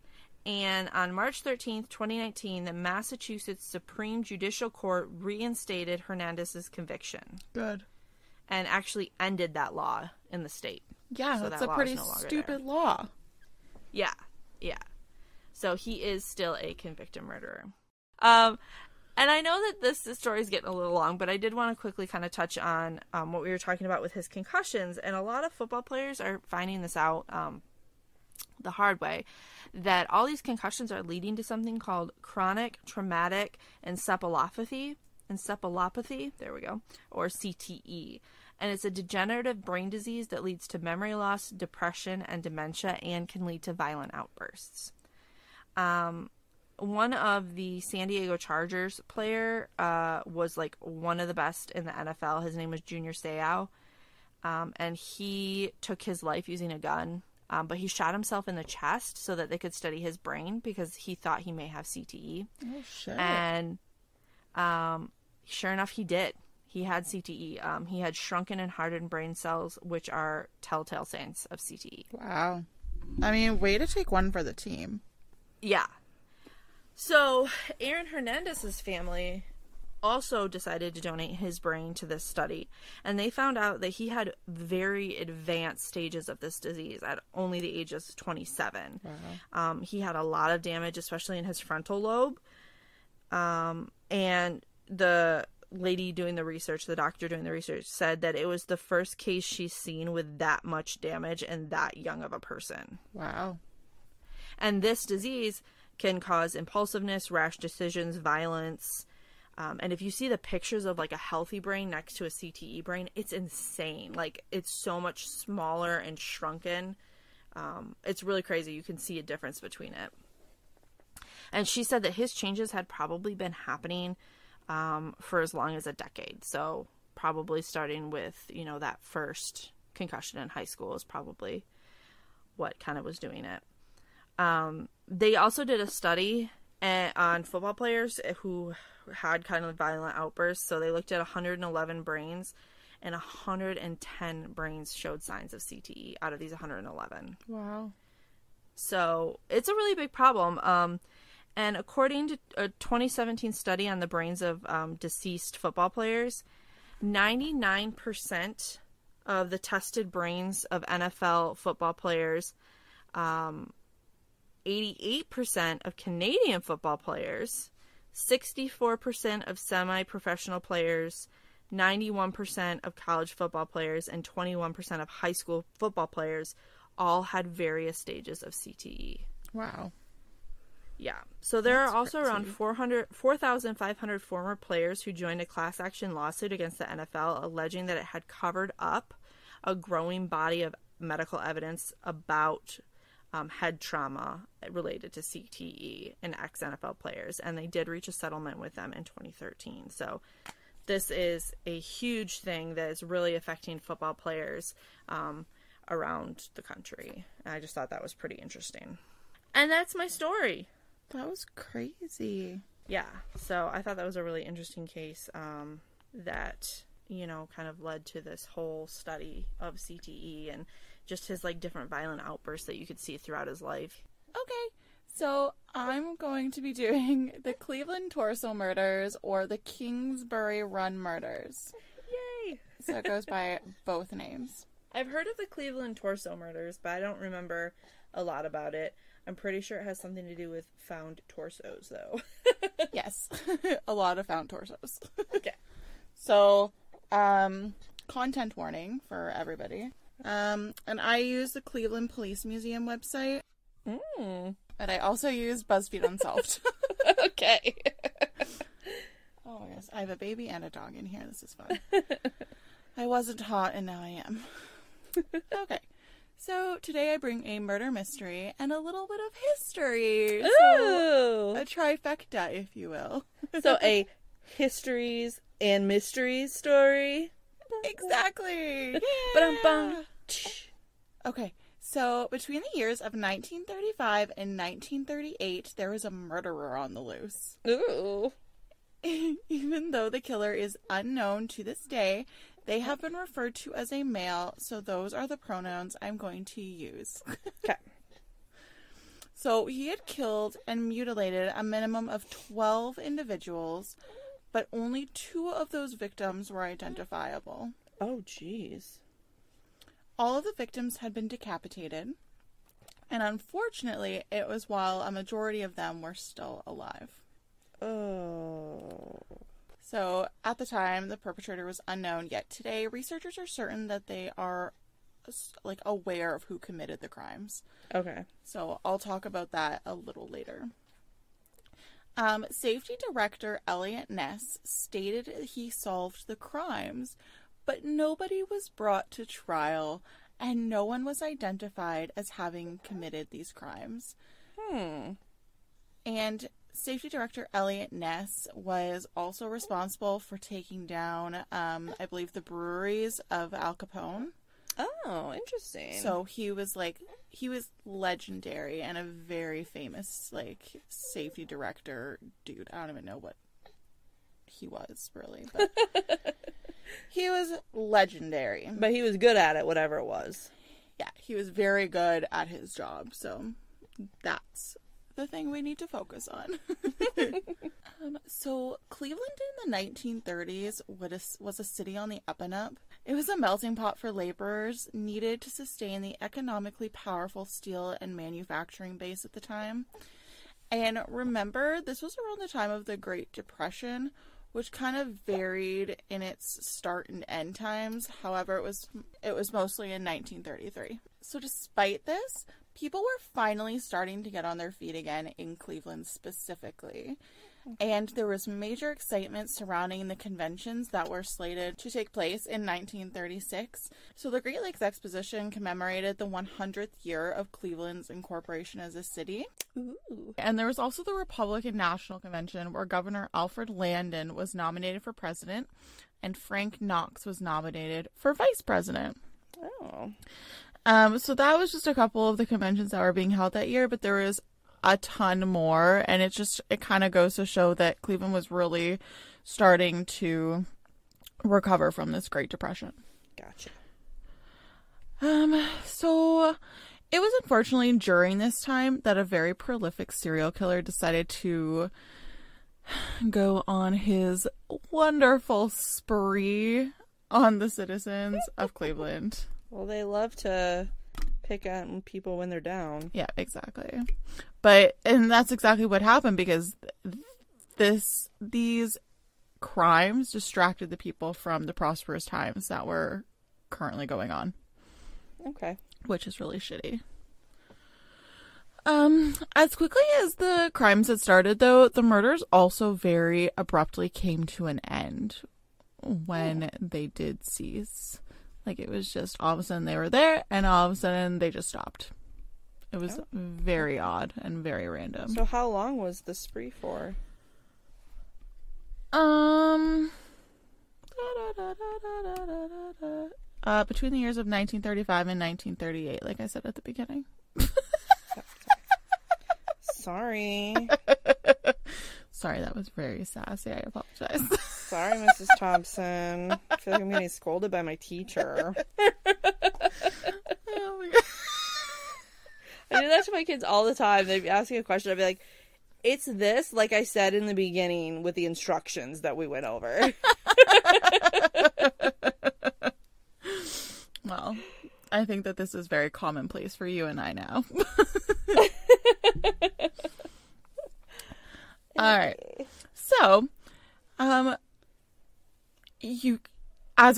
And on March 13th, 2019, the Massachusetts Supreme Judicial Court reinstated Hernandez's conviction. Good. And actually ended that law in the state. Yeah, so that's that a law pretty is no longer stupid there. law. Yeah, yeah. So he is still a convicted murderer. And I know that this story is getting a little long, but I did want to quickly kind of touch on what we were talking about with his concussions. And a lot of football players are finding this out the hard way, that all these concussions are leading to something called chronic traumatic encephalopathy. There we go. Or CTE. And it's a degenerative brain disease that leads to memory loss, depression, and dementia, and can lead to violent outbursts. One of the San Diego Chargers player was like one of the best in the NFL. His name was Junior Seau. And he took his life using a gun. But he shot himself in the chest so that they could study his brain because he thought he may have CTE. Oh, shit. And sure enough, he did. He had CTE. He had shrunken and hardened brain cells, which are telltale signs of CTE. Wow. I mean, way to take one for the team. Yeah. So, Aaron Hernandez's family also decided to donate his brain to this study. And they found out that he had very advanced stages of this disease at only the age of 27. Wow. He had a lot of damage, especially in his frontal lobe. And the lady doing the research, the doctor doing the research, said that it was the first case she's seen with that much damage in that young of a person. Wow. And this disease can cause impulsiveness, rash decisions, violence. And if you see the pictures of like a healthy brain next to a CTE brain, it's insane. Like, it's so much smaller and shrunken. It's really crazy. You can see a difference between it. And she said that his changes had probably been happening for as long as a decade. So probably starting with, that first concussion in high school is probably what kind of was doing it. They also did a study on football players who had kind of violent outbursts. So they looked at 111 brains, and 110 brains showed signs of CTE out of these 111. Wow. So it's a really big problem. And according to a 2017 study on the brains of deceased football players, 99% of the tested brains of NFL football players, 88% of Canadian football players, 64% of semi-professional players, 91% of college football players, and 21% of high school football players all had various stages of CTE. Wow. Yeah. So there are also around 4,500 former players who joined a class action lawsuit against the NFL alleging that it had covered up a growing body of medical evidence about head trauma related to CTE in ex-NFL players. And they did reach a settlement with them in 2013. So this is a huge thing that is really affecting football players around the country. And I just thought that was pretty interesting. And that's my story. That was crazy. Yeah. So I thought that was a really interesting case that, kind of led to this whole study of CTE and just his, different violent outbursts that you could see throughout his life. Okay. So I'm going to be doing the Cleveland Torso murders or the Kingsbury Run murders. Yay! So it goes by both names. I've heard of the Cleveland Torso murders, but I don't remember a lot about it. I'm pretty sure it has something to do with found torsos, though. Yes. A lot of found torsos. Okay. So, content warning for everybody. And I use the Cleveland Police Museum website. But I also use BuzzFeed Unsolved. Okay. Oh my gosh. I have a baby and a dog in here. This is fun. I wasn't hot and now I am. Okay. So today I bring a murder mystery and a little bit of history. Ooh. So a trifecta, if you will. So a histories and mysteries story. Exactly. Ba-dum-bum. Okay. So between the years of 1935 and 1938, there was a murderer on the loose. Ooh. Even though the killer is unknown to this day, they have been referred to as a male, so those are the pronouns I'm going to use. Okay. So he had killed and mutilated a minimum of 12 individuals, but only 2 of those victims were identifiable. Oh, jeez. All of the victims had been decapitated, and unfortunately, it was while a majority of them were still alive. Oh. So, at the time, the perpetrator was unknown, yet today, researchers are certain that they are, like, aware of who committed the crimes. Okay. So, I'll talk about that a little later. Safety Director Elliot Ness stated he solved the crimes, but nobody was brought to trial, and no one was identified as having committed these crimes. And Safety Director Elliot Ness was also responsible for taking down, I believe, the breweries of Al Capone. Oh, interesting. So he was legendary and a very famous, like, safety director dude. I don't even know what he was, really, but he was legendary. But he was good at it, whatever it was. Yeah, he was very good at his job, so that's the thing we need to focus on. So Cleveland in the 1930s was a city on the up and up. It was a melting pot for laborers needed to sustain the economically powerful steel and manufacturing base at the time. And remember, this was around the time of the Great Depression, which kind of varied in its start and end times. However, it was mostly in 1933. So despite this, people were finally starting to get on their feet again in Cleveland specifically. And there was major excitement surrounding the conventions that were slated to take place in 1936. So the Great Lakes Exposition commemorated the 100th year of Cleveland's incorporation as a city. Ooh. And there was also the Republican National Convention, where Governor Alfred Landon was nominated for president and Frank Knox was nominated for vice president. Oh. So that was just a couple of the conventions that were being held that year, but there was a ton more, and it kind of goes to show that Cleveland was really starting to recover from this Great Depression. Gotcha. So it was unfortunately during this time that a very prolific serial killer decided to go on his wonderful spree on the citizens of Cleveland. Well, they love to pick on people when they're down. Yeah, exactly. And that's exactly what happened, because these crimes distracted the people from the prosperous times that were currently going on. Okay. Which is really shitty. As quickly as the crimes had started, though, the murders also very abruptly came to an end when they did cease. Like, it was just all of a sudden they were there, and all of a sudden they just stopped. It was very odd and very random. So how long was the spree for? Between the years of 1935 and 1938, like I said at the beginning. Sorry. Sorry, that was very sassy. I apologize. Sorry, Mrs. Thompson. I feel like I'm getting scolded by my teacher. Oh my God. I do that to my kids all the time. They'd be asking a question. I'd be like, it's this, like I said in the beginning with the instructions that we went over. Well, I think that this is very commonplace for you and I now. All right. So, as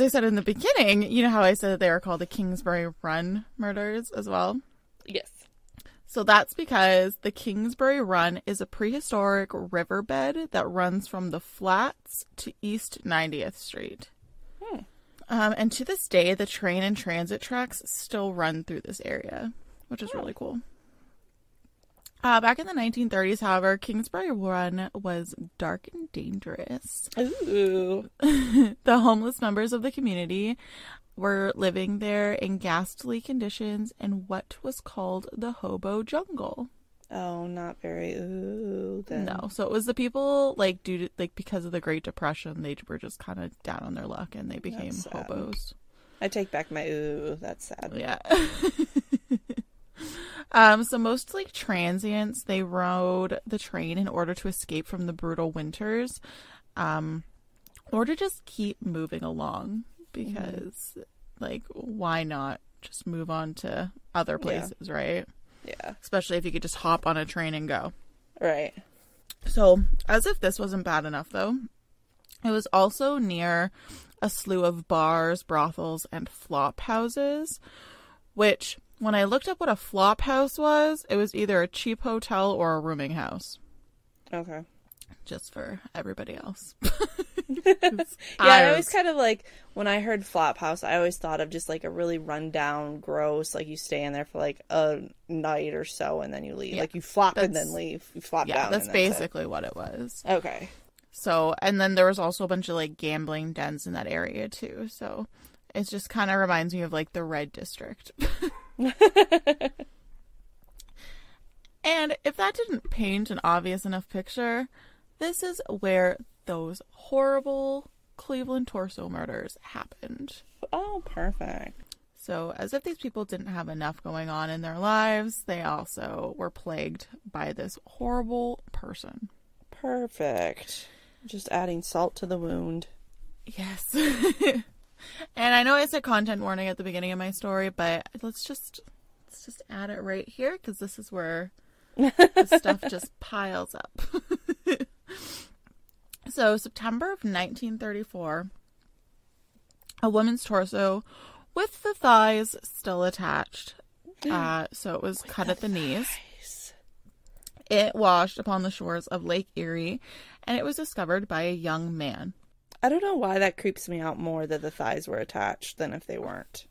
I said in the beginning, you know how I said that they were called the Kingsbury Run murders as well? Yes. So that's because the Kingsbury Run is a prehistoric riverbed that runs from the Flats to East 90th Street. And to this day, the train and transit tracks still run through this area, which is really cool. Back in the 1930s, however, Kingsbury Run was dark and dangerous. Ooh. The homeless members of the community were living there in ghastly conditions in what was called the hobo jungle. Oh, not very. Ooh. Then. No, so it was the people, like, because of the Great Depression, they were just kind of down on their luck and they became hobos. I take back my ooh. That's sad. Yeah. So most, like, transients, they rode the train in order to escape from the brutal winters, or to just keep moving along because, like, why not just move on to other places, right? Yeah. Especially if you could just hop on a train and go. Right. So, as if this wasn't bad enough, though, it was also near a slew of bars, brothels, and flop houses, which, when I looked up what a flop house was, it was either a cheap hotel or a rooming house. Okay. Just for everybody else. I always kind of like, when I heard flop house, I always thought of just like a really rundown, gross, like you stay in there for like a night or so and then you leave. Yeah. Like you flop and then leave. You flop down. That's basically what it was. Okay. So, and then there was also a bunch of like gambling dens in that area too. So it just kind of reminds me of like the Red District. And if that didn't paint an obvious enough picture, this is where those horrible Cleveland torso murders happened. Oh, perfect. So, as if these people didn't have enough going on in their lives, they also were plagued by this horrible person. Perfect. Just adding salt to the wound. Yes. And I know I said content warning at the beginning of my story, but let's just add it right here, because this is where the stuff just piles up. So, September of 1934, a woman's torso with the thighs still attached. So it was cut at the knees. It washed upon the shores of Lake Erie, and it was discovered by a young man. I don't know why that creeps me out more that the thighs were attached than if they weren't.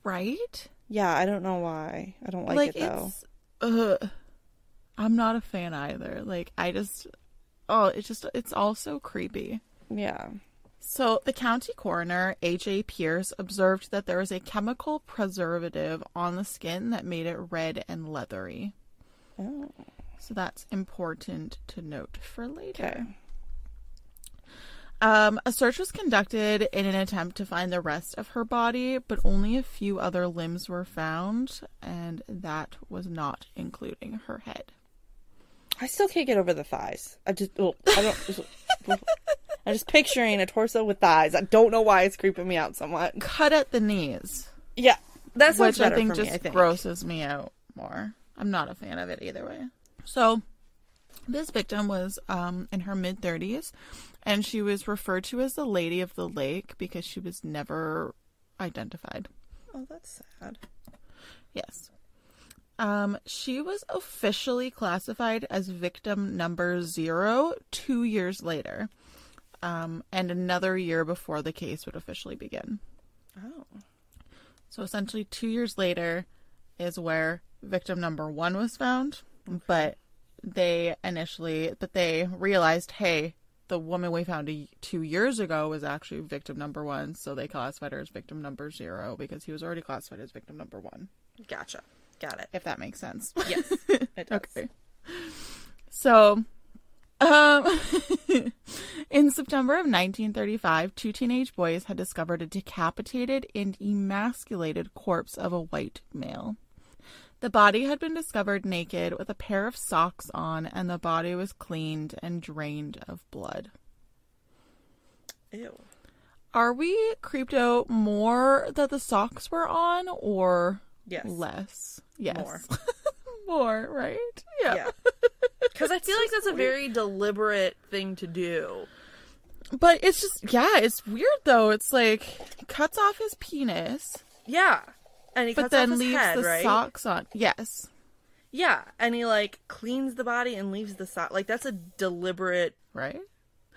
Right? Yeah, I don't know why. I don't like it though. I'm not a fan either. Like, it's all so creepy. Yeah. So, the county coroner, H.A. Pierce, observed that there was a chemical preservative on the skin that made it red and leathery. Oh. So, that's important to note for later. Okay. A search was conducted in an attempt to find the rest of her body, but only a few other limbs were found, and that was not including her head. I still can't get over the thighs. I'm just picturing a torso with thighs. I don't know why it's creeping me out somewhat. Cut at the knees. Yeah, that's which better I think for just me, I think. grosses me out more. I'm not a fan of it either way. So, this victim was in her mid-30s, and she was referred to as the Lady of the Lake because she was never identified. Oh, that's sad. Yes. She was officially classified as victim number 0 2 years later, and another year before the case would officially begin. Oh. So essentially 2 years later is where victim number 1 was found, but they realized, hey, the woman we found 2 years ago was actually victim number 1, so they classified her as victim number 0 because he was already classified as victim number 1. Gotcha. Got it. If that makes sense. Yes, it does. Okay. So, in September of 1935, 2 teenage boys had discovered a decapitated and emasculated corpse of a white male. The body had been discovered naked with a pair of socks on, and the body was cleaned and drained of blood. Ew. Are we creeped out more that the socks were on, or Yes. less? Yes. More. More, right? Yeah. Because I feel like that's a very deliberate thing to do. But it's just, it's weird though. It's like, he cuts off his penis. Yeah. And he but cuts then off his leaves head, the right? socks on. Yes. Yeah. And he, like, cleans the body and leaves the sock. Like, that's a deliberate... Right?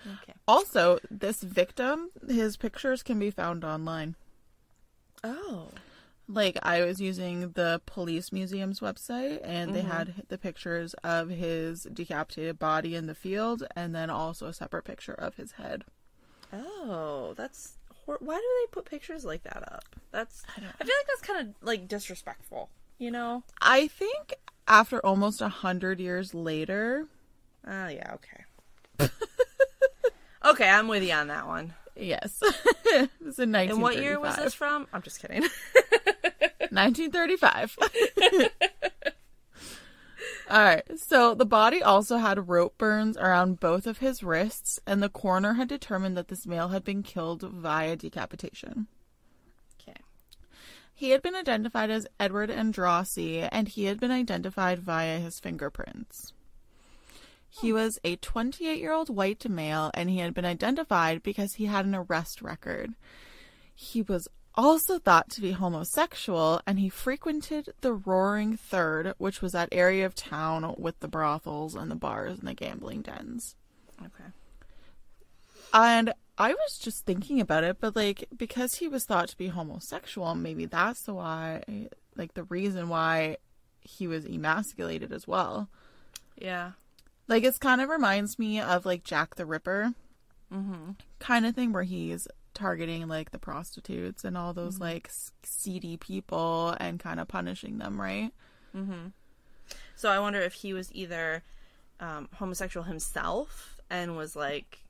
Okay. Also, this victim, his pictures can be found online. Oh. Like, I was using the police museum's website, and they had the pictures of his decapitated body in the field, and then also a separate picture of his head. Oh, that's... Why do they put pictures like that up? I feel like that's kind of, like, disrespectful, you know? I think after almost 100 years later... Oh, yeah, okay. Okay, I'm with you on that one. Yes. It was in 1935. And what year was this from? I'm just kidding. 1935. Alright, so the body also had rope burns around both of his wrists, and the coroner had determined that this male had been killed via decapitation. Okay. He had been identified as Edward Andrassi, and he had been identified via his fingerprints. He was a 28-year-old white male, and he had been identified because he had an arrest record. He was also thought to be homosexual, and he frequented the Roaring Third, which was that area of town with the brothels and the bars and the gambling dens. Okay. And I was just thinking about it, but, like, because he was thought to be homosexual, maybe that's the reason why he was emasculated as well. Yeah. Like, it kind of reminds me of, like, Jack the Ripper kind of thing, where he's targeting, like, the prostitutes and all those, like, seedy people and kind of punishing them, right? Mm-hmm. So I wonder if he was either homosexual himself and was, like,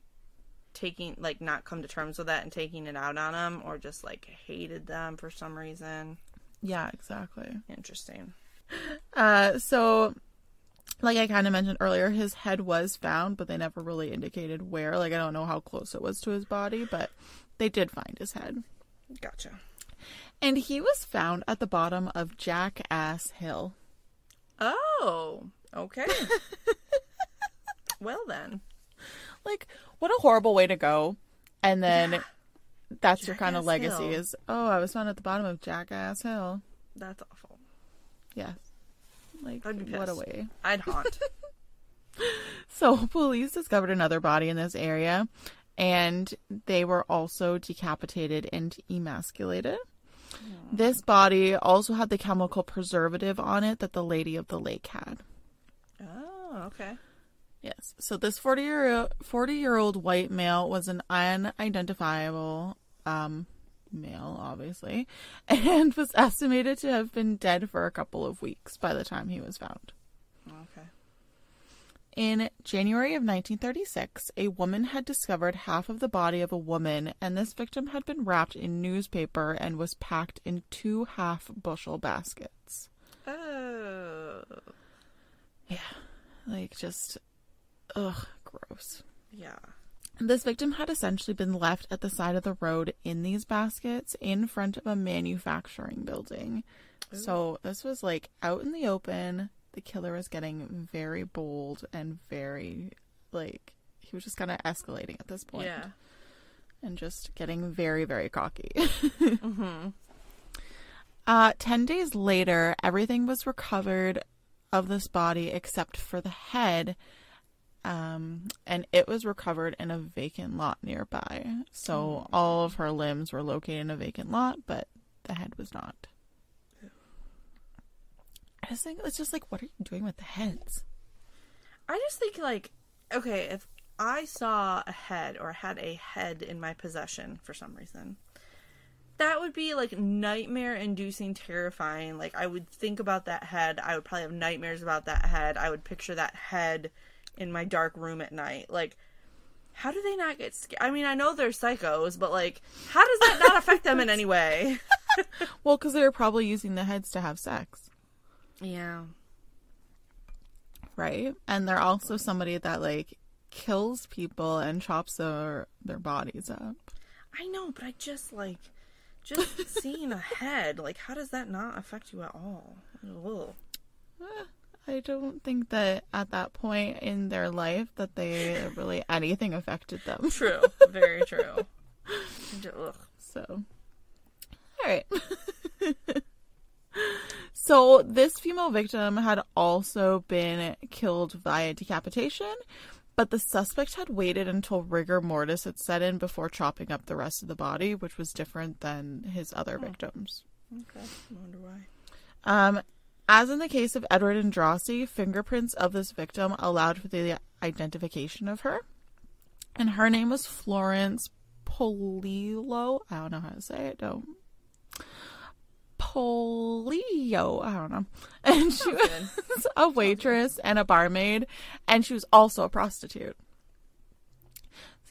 taking, like, not come to terms with that and taking it out on them, or just, like, hated them for some reason. Yeah, exactly. Interesting. So, like I kind of mentioned earlier, his head was found, but they never really indicated where. Like, I don't know how close it was to his body, but they did find his head. Gotcha. And he was found at the bottom of Jackass Hill. Oh, okay. Well then. Like, what a horrible way to go. And then that's Jackass your kind of legacy Hill. is, oh, I was found at the bottom of Jackass Hill. That's awful. Yes. Like, I'd be pissed. what a way. I'd haunt. So, police discovered another body in this area, and they were also decapitated and emasculated. This body also had the chemical preservative on it that the Lady of the Lake had. Oh, okay. Yes. So this 40-year-old white male was an unidentifiable male, obviously, and was estimated to have been dead for a couple of weeks by the time he was found. Okay. In January of 1936, a woman had discovered half of the body of a woman, and this victim had been wrapped in newspaper and was packed in 2 half-bushel baskets. Oh. Yeah. Like, just, ugh, gross. Yeah. This victim had essentially been left at the side of the road in these baskets in front of a manufacturing building. Ooh. So this was, like, out in the open. The killer was getting very bold and very, like, he was just kind of escalating at this point. Yeah. And just getting very, very cocky. 10 days later, everything was recovered of this body except for the head. And it was recovered in a vacant lot nearby. So all of her limbs were located in a vacant lot, but the head was not. I just think it's just like, what are you doing with the heads? I just think, like, okay, if I saw a head or had a head in my possession for some reason, that would be, like, nightmare-inducing, terrifying. Like, I would think about that head. I would probably have nightmares about that head. I would picture that head in my dark room at night. Like, how do they not get scared? I mean, I know they're psychos, but, like, how does that not affect them in any way? Well, because they were probably using the heads to have sex. Yeah. Right? And they're also somebody that, like, kills people and chops their bodies up. I know, but I just seeing a head, like, how does that not affect you at all? Ugh. I don't think that at that point in their life that they really anything affected them. True. Very true. Ugh. So, all right. So this female victim had also been killed via decapitation, but the suspect had waited until rigor mortis had set in before chopping up the rest of the body, which was different than his other victims. Okay, I wonder why. As in the case of Edward Andrassi, fingerprints of this victim allowed for the identification of her, and her name was Florence Polillo. I don't know how to say it. Polillo. I don't know. And she was a waitress and a barmaid, and she was also a prostitute.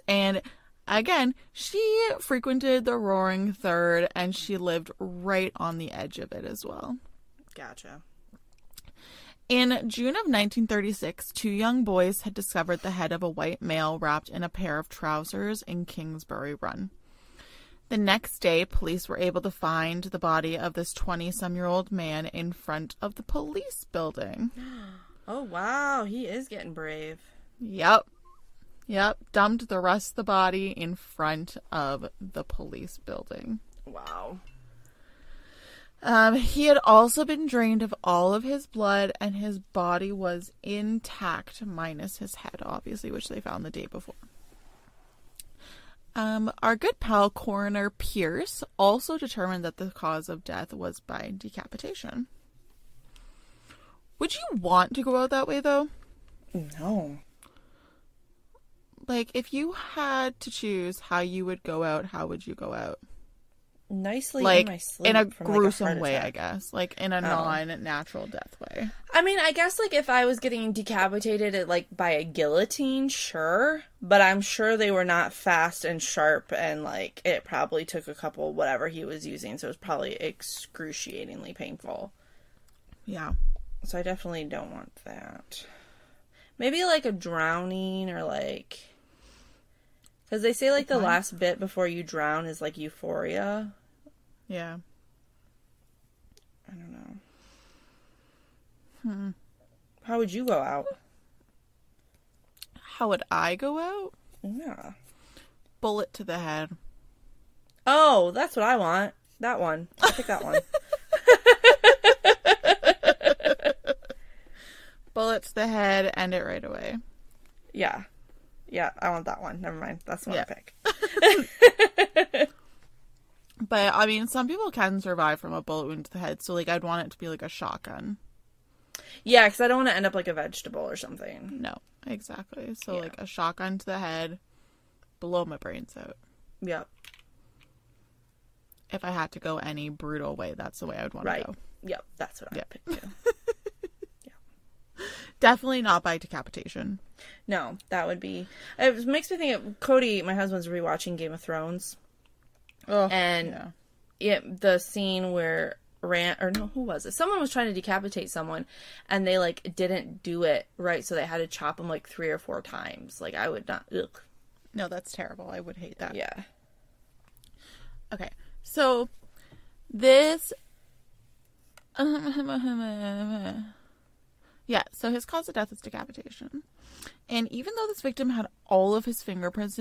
And again, she frequented the Roaring Third, and she lived right on the edge of it as well. Gotcha. In June of 1936, 2 young boys had discovered the head of a white male wrapped in a pair of trousers in Kingsbury Run. The next day, police were able to find the body of this 20-some-year-old man in front of the police building. Oh, wow. He is getting brave. Yep. Dumped the rest of the body in front of the police building. Wow. He had also been drained of all of his blood, and his body was intact, minus his head, obviously, which they found the day before. Our good pal, Coroner Pierce, also determined that the cause of death was by decapitation. Would you want to go out that way, though? No. Like, if you had to choose how you would go out, how would you go out? Nicely like, in my sleep. in a from, gruesome like, a way, heart I attack. guess. Like, in a non-natural death way. I mean, I guess, like, if I was getting decapitated, like, by a guillotine, sure. But I'm sure they were not fast and sharp, and, like, it probably took a couple, whatever he was using, so it was probably excruciatingly painful. Yeah. So I definitely don't want that. Maybe, like, a drowning, or, like... Because they say, like, the last bit before you drown is, like, euphoria. Yeah. I don't know. How would you go out? How would I go out? Yeah. Bullet to the head. Oh, that's what I want. That one. I'll pick that one. Bullet to the head, end it right away. Yeah. Yeah, I want that one. Never mind. That's the one I pick. But, I mean, some people can survive from a bullet wound to the head, so, like, I'd want it to be, like, a shotgun. Yeah, because I don't want to end up like a vegetable or something. No, exactly. So, like, a shotgun to the head, blow my brains out. Yep. If I had to go any brutal way, that's the way I would want to go. Yep, that's what I picked too. Definitely not by decapitation. No, that would be... It makes me think of... Cody, my husband's rewatching Game of Thrones. Oh, And the scene where... who was it? Someone was trying to decapitate someone, and they, like, didn't do it right, so they had to chop them, like, 3 or 4 times. Like, I would not... Ugh. No, that's terrible. I would hate that. Yeah. Okay, so this... Yeah, so his cause of death is decapitation. And even though this victim had all of his fingerprints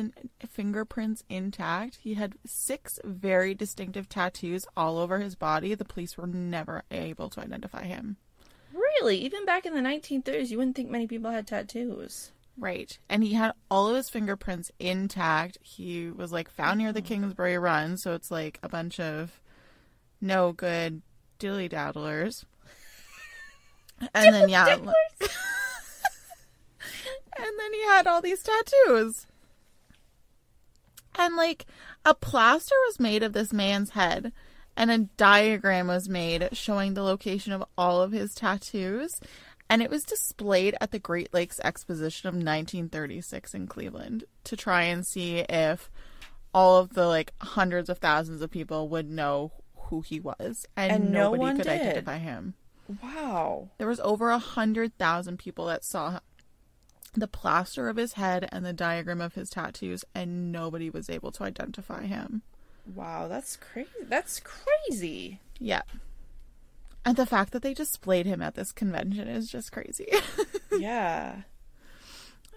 intact, he had 6 very distinctive tattoos all over his body. The police were never able to identify him. Really? Even back in the 1930s, you wouldn't think many people had tattoos. Right. And he had all of his fingerprints intact. He was, like, found near the Kingsbury Run, so it's, like, a bunch of no good dilly-daddlers. And then, yeah. And then he had all these tattoos. And, like, a plaster was made of this man's head. And a diagram was made showing the location of all of his tattoos. And it was displayed at the Great Lakes Exposition of 1936 in Cleveland to try and see if all of the, like, hundreds of thousands of people would know who he was. And no nobody one could did. identify him. Wow. There was over 100,000 people that saw the plaster of his head and the diagram of his tattoos, and nobody was able to identify him. Wow, that's crazy. That's crazy. Yeah. And the fact that they displayed him at this convention is just crazy. Yeah.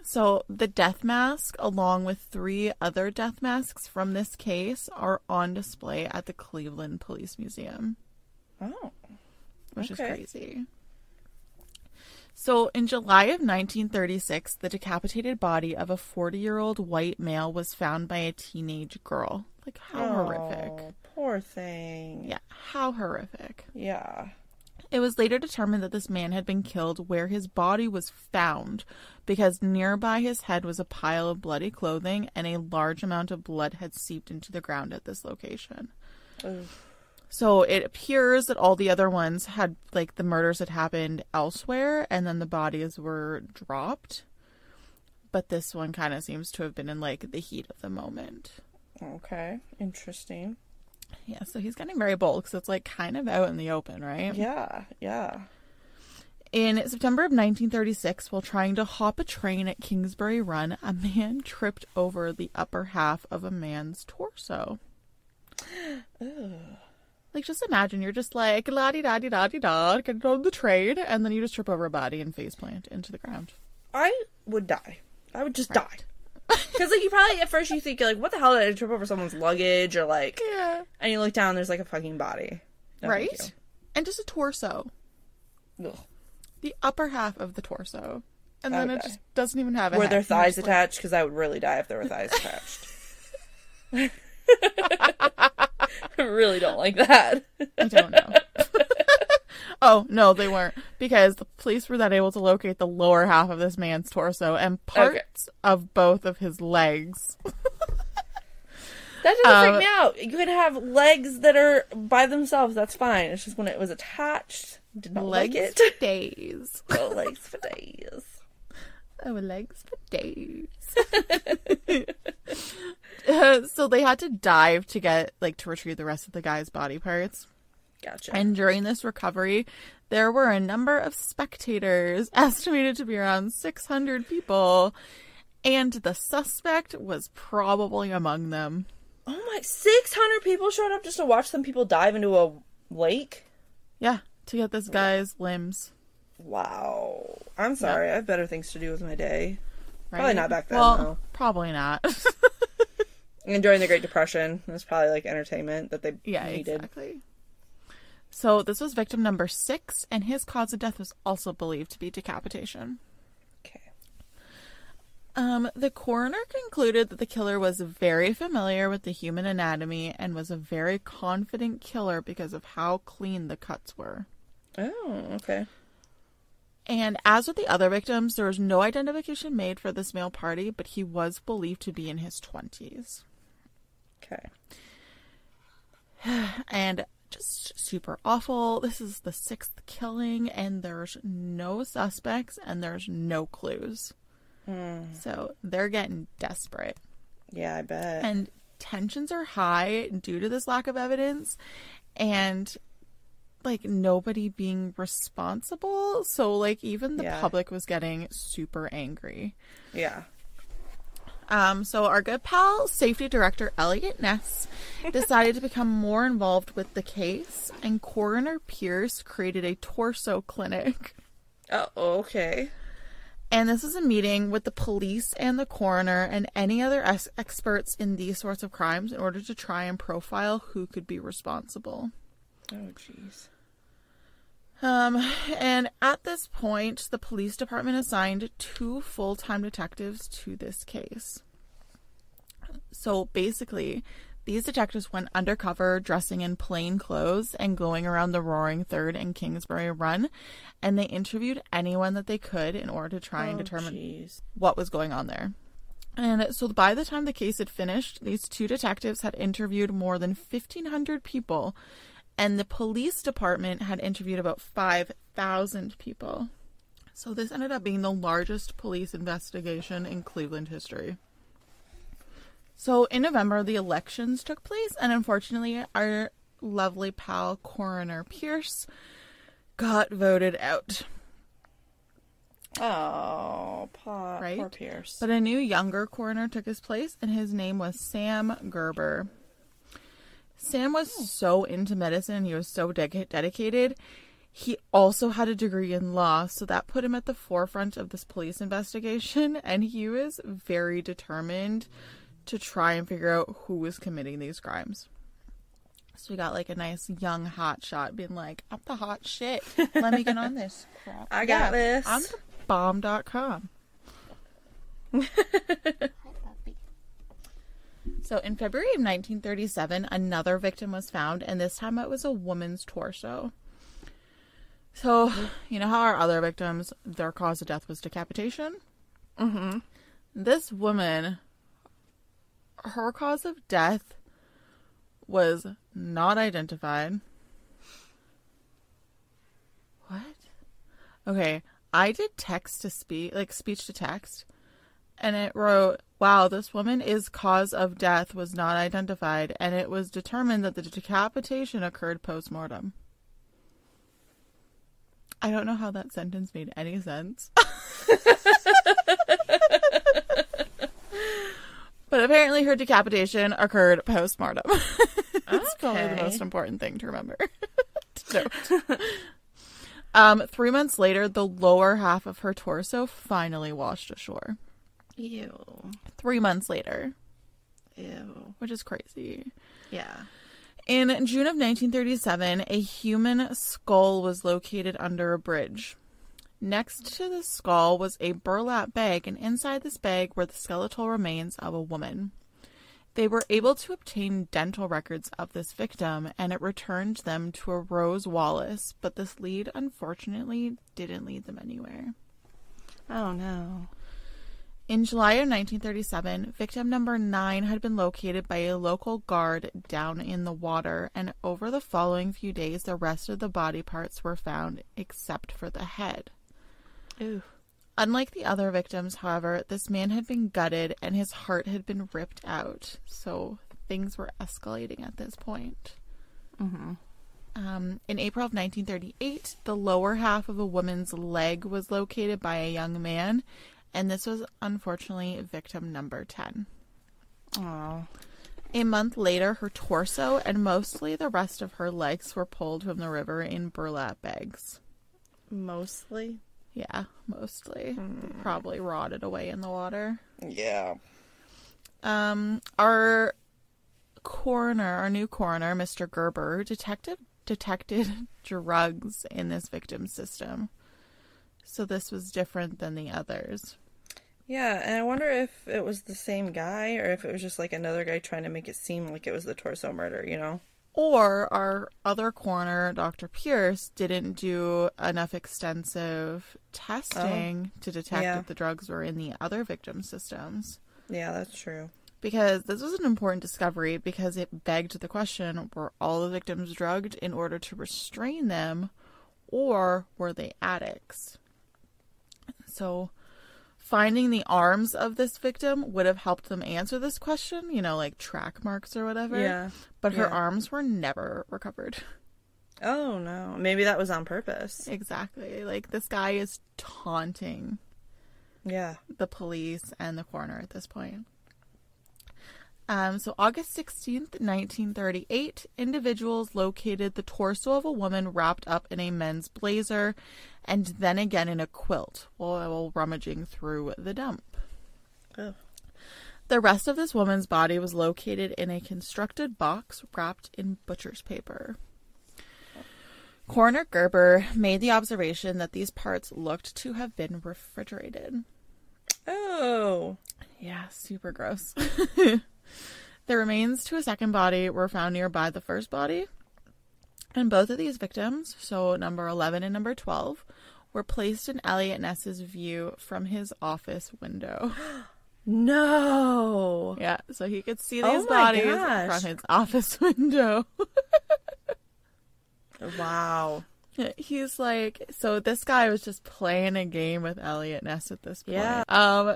So the death mask, along with 3 other death masks from this case, are on display at the Cleveland Police Museum. Oh. Which is crazy. So, in July of 1936, the decapitated body of a 40-year-old white male was found by a teenage girl. Like, how horrific. Poor thing. Yeah, how horrific. Yeah. It was later determined that this man had been killed where his body was found because nearby his head was a pile of bloody clothing and a large amount of blood had seeped into the ground at this location. Oof. So it appears that all the other ones had, like, the murders had happened elsewhere and then the bodies were dropped. But this one kind of seems to have been in, like, the heat of the moment. Okay. Interesting. Yeah, so he's getting very bold because it's, like, kind of out in the open, right? Yeah. Yeah. In September of 1936, while trying to hop a train at Kingsbury Run, a man tripped over the upper half of a man's torso. Like, just imagine you're just like, la-di-da-di-da-di-da, get on the train, and then you just trip over a body and faceplant into the ground. I would die. I would just die. Because, like, you probably, at first you think, you're like, what the hell, did I trip over someone's luggage? Or, like, Yeah. And you look down, there's, like, a fucking body. No, Right? And just a torso. Ugh. The upper half of the torso. And then it Okay. just doesn't even have a Were head. there You're thighs just attached? Because I would really die if there were thighs attached. I really don't like that. I don't know. Oh, no, they weren't. Because the police were then able to locate the lower half of this man's torso and parts of both of his legs. That doesn't freak me out. You could have legs that are by themselves. That's fine. It's just when it was attached, did not Legs like it. for days. Oh, legs for days. Oh, legs for days. So they had to dive to get, like, to retrieve the rest of the guy's body parts. Gotcha. And during this recovery, there were a number of spectators, estimated to be around 600 people, and the suspect was probably among them. Oh my, 600 people showed up just to watch some people dive into a lake? Yeah, to get this guy's limbs. Wow. I'm sorry, I have better things to do with my day. Right? Probably not back then, well, though. Probably not. And during the Great Depression, it was probably like entertainment that they needed. Exactly. So this was victim number 6, and his cause of death was also believed to be decapitation. Okay. The coroner concluded that the killer was very familiar with the human anatomy and was a very confident killer because of how clean the cuts were. Oh, okay. And as with the other victims, there was no identification made for this male party, but he was believed to be in his 20s. Okay. And just super awful. This is the 6th killing, and there's no suspects, and there's no clues. So they're getting desperate. Yeah, I bet. And tensions are high due to this lack of evidence, and, like, nobody being responsible. So, like, even the public was getting super angry. Yeah. So our good pal, safety director Elliot Ness, decided to become more involved with the case, and Coroner Pierce created a torso clinic. Oh, okay. And this is a meeting with the police and the coroner and any other experts in these sorts of crimes in order to try and profile who could be responsible. Oh, jeez. And at this point, the police department assigned 2 full-time detectives to this case. So basically, these detectives went undercover, dressing in plain clothes and going around the Roaring Third and Kingsbury Run, and they interviewed anyone that they could in order to try and determine what was going on there. And so by the time the case had finished, these 2 detectives had interviewed more than 1,500 people, and the police department had interviewed about 5,000 people. So this ended up being the largest police investigation in Cleveland history. So in November, the elections took place, and unfortunately, our lovely pal, Coroner Pierce, got voted out. Oh, poor Pierce. But a new, younger coroner took his place, and his name was Sam Gerber. Sam was so into medicine, he was so dedicated. He also had a degree in law, so that put him at the forefront of this police investigation, and he was very determined to try and figure out who was committing these crimes. So we got, like, a nice young hot shot being like, I'm the hot shit. Let me get on this crap. I got this. I'm the bomb.com. So in February of 1937, another victim was found, and this time it was a woman's torso. So, you know how our other victims, their cause of death was decapitation? Mm-hmm. This woman, her cause of death was not identified. What? Okay, I did text to speech, like speech to text, and it wrote, wow, this woman's cause of death was not identified, and it was determined that the decapitation occurred post-mortem. I don't know how that sentence made any sense. But apparently her decapitation occurred post-mortem. It's probably the most important thing to remember. to note. 3 months later, the lower half of her torso finally washed ashore. Ew. 3 months later. Ew. Which is crazy. Yeah. In June of 1937, a human skull was located under a bridge. Next to the skull was a burlap bag, and inside this bag were the skeletal remains of a woman. They were able to obtain dental records of this victim, and it returned them to a Rose Wallace, but this lead, unfortunately, didn't lead them anywhere. Oh, no. In July of 1937, victim number 9 had been located by a local guard down in the water, and over the following few days, the rest of the body parts were found, except for the head. Ooh. Unlike the other victims, however, this man had been gutted and his heart had been ripped out, so things were escalating at this point. Mm-hmm. In April of 1938, the lower half of a woman's leg was located by a young man, and this was unfortunately victim number 10. Oh. A month later, her torso and mostly the rest of her legs were pulled from the river in burlap bags. Mostly? Yeah, mostly. They probably rotted away in the water. Yeah. Our new coroner, Mr. Gerber, detected drugs in this victim's system. So this was different than the others. Yeah, and I wonder if it was the same guy or if it was just like another guy trying to make it seem like it was the torso murder, you know? Or our other coroner, Dr. Pierce, didn't do enough extensive testing to detect if the drugs were in the other victim systems. Yeah, that's true. Because this was an important discovery because it begged the question, were all the victims drugged in order to restrain them, or were they addicts? So finding the arms of this victim would have helped them answer this question, you know, like track marks or whatever. Yeah. But her arms were never recovered. Oh, no. Maybe that was on purpose. Exactly. Like, this guy is taunting the police and the coroner at this point. So August 16th, 1938, individuals located the torso of a woman wrapped up in a men's blazer and then again in a quilt while rummaging through the dump. Ugh. The rest of this woman's body was located in a constructed box wrapped in butcher's paper. Coroner Gerber made the observation that these parts looked to have been refrigerated. Oh. Yeah, super gross. The remains to a second body were found nearby the first body, and both of these victims, so number 11 and number 12, were placed in Elliot Ness's view from his office window. No! Yeah, so he could see these bodies from his office window. Wow. He's like, so this guy was just playing a game with Elliot Ness at this point. Yeah.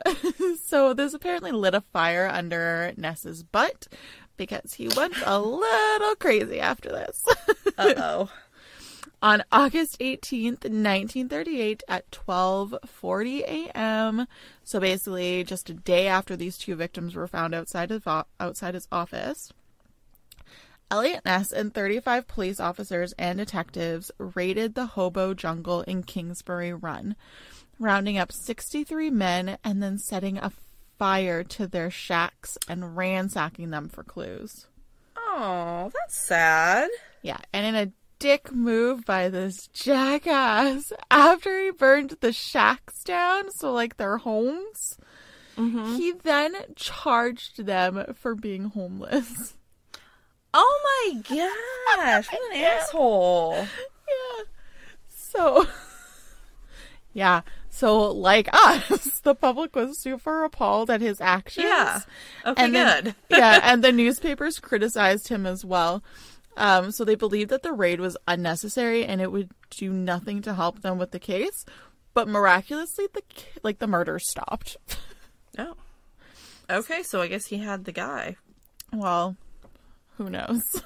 So this apparently lit a fire under Ness's butt because he went a little crazy after this. Uh-oh. On August 18th, 1938 at 12:40 a.m., so basically just a day after these two victims were found outside his office, Elliot Ness and 35 police officers and detectives raided the hobo jungle in Kingsbury Run, rounding up 63 men and then setting a fire to their shacks and ransacking them for clues. Oh, that's sad. Yeah, and in a dick move by this jackass, after he burned the shacks down, so like their homes, he then charged them for being homeless. Oh my gosh, what an asshole. Yeah. So like us, the public was super appalled at his actions. Yeah. Okay, and good. And the newspapers criticized him as well. So they believed that the raid was unnecessary and it would do nothing to help them with the case. But miraculously, the murder stopped. Oh. Okay, so I guess he had the guy. Well, who knows?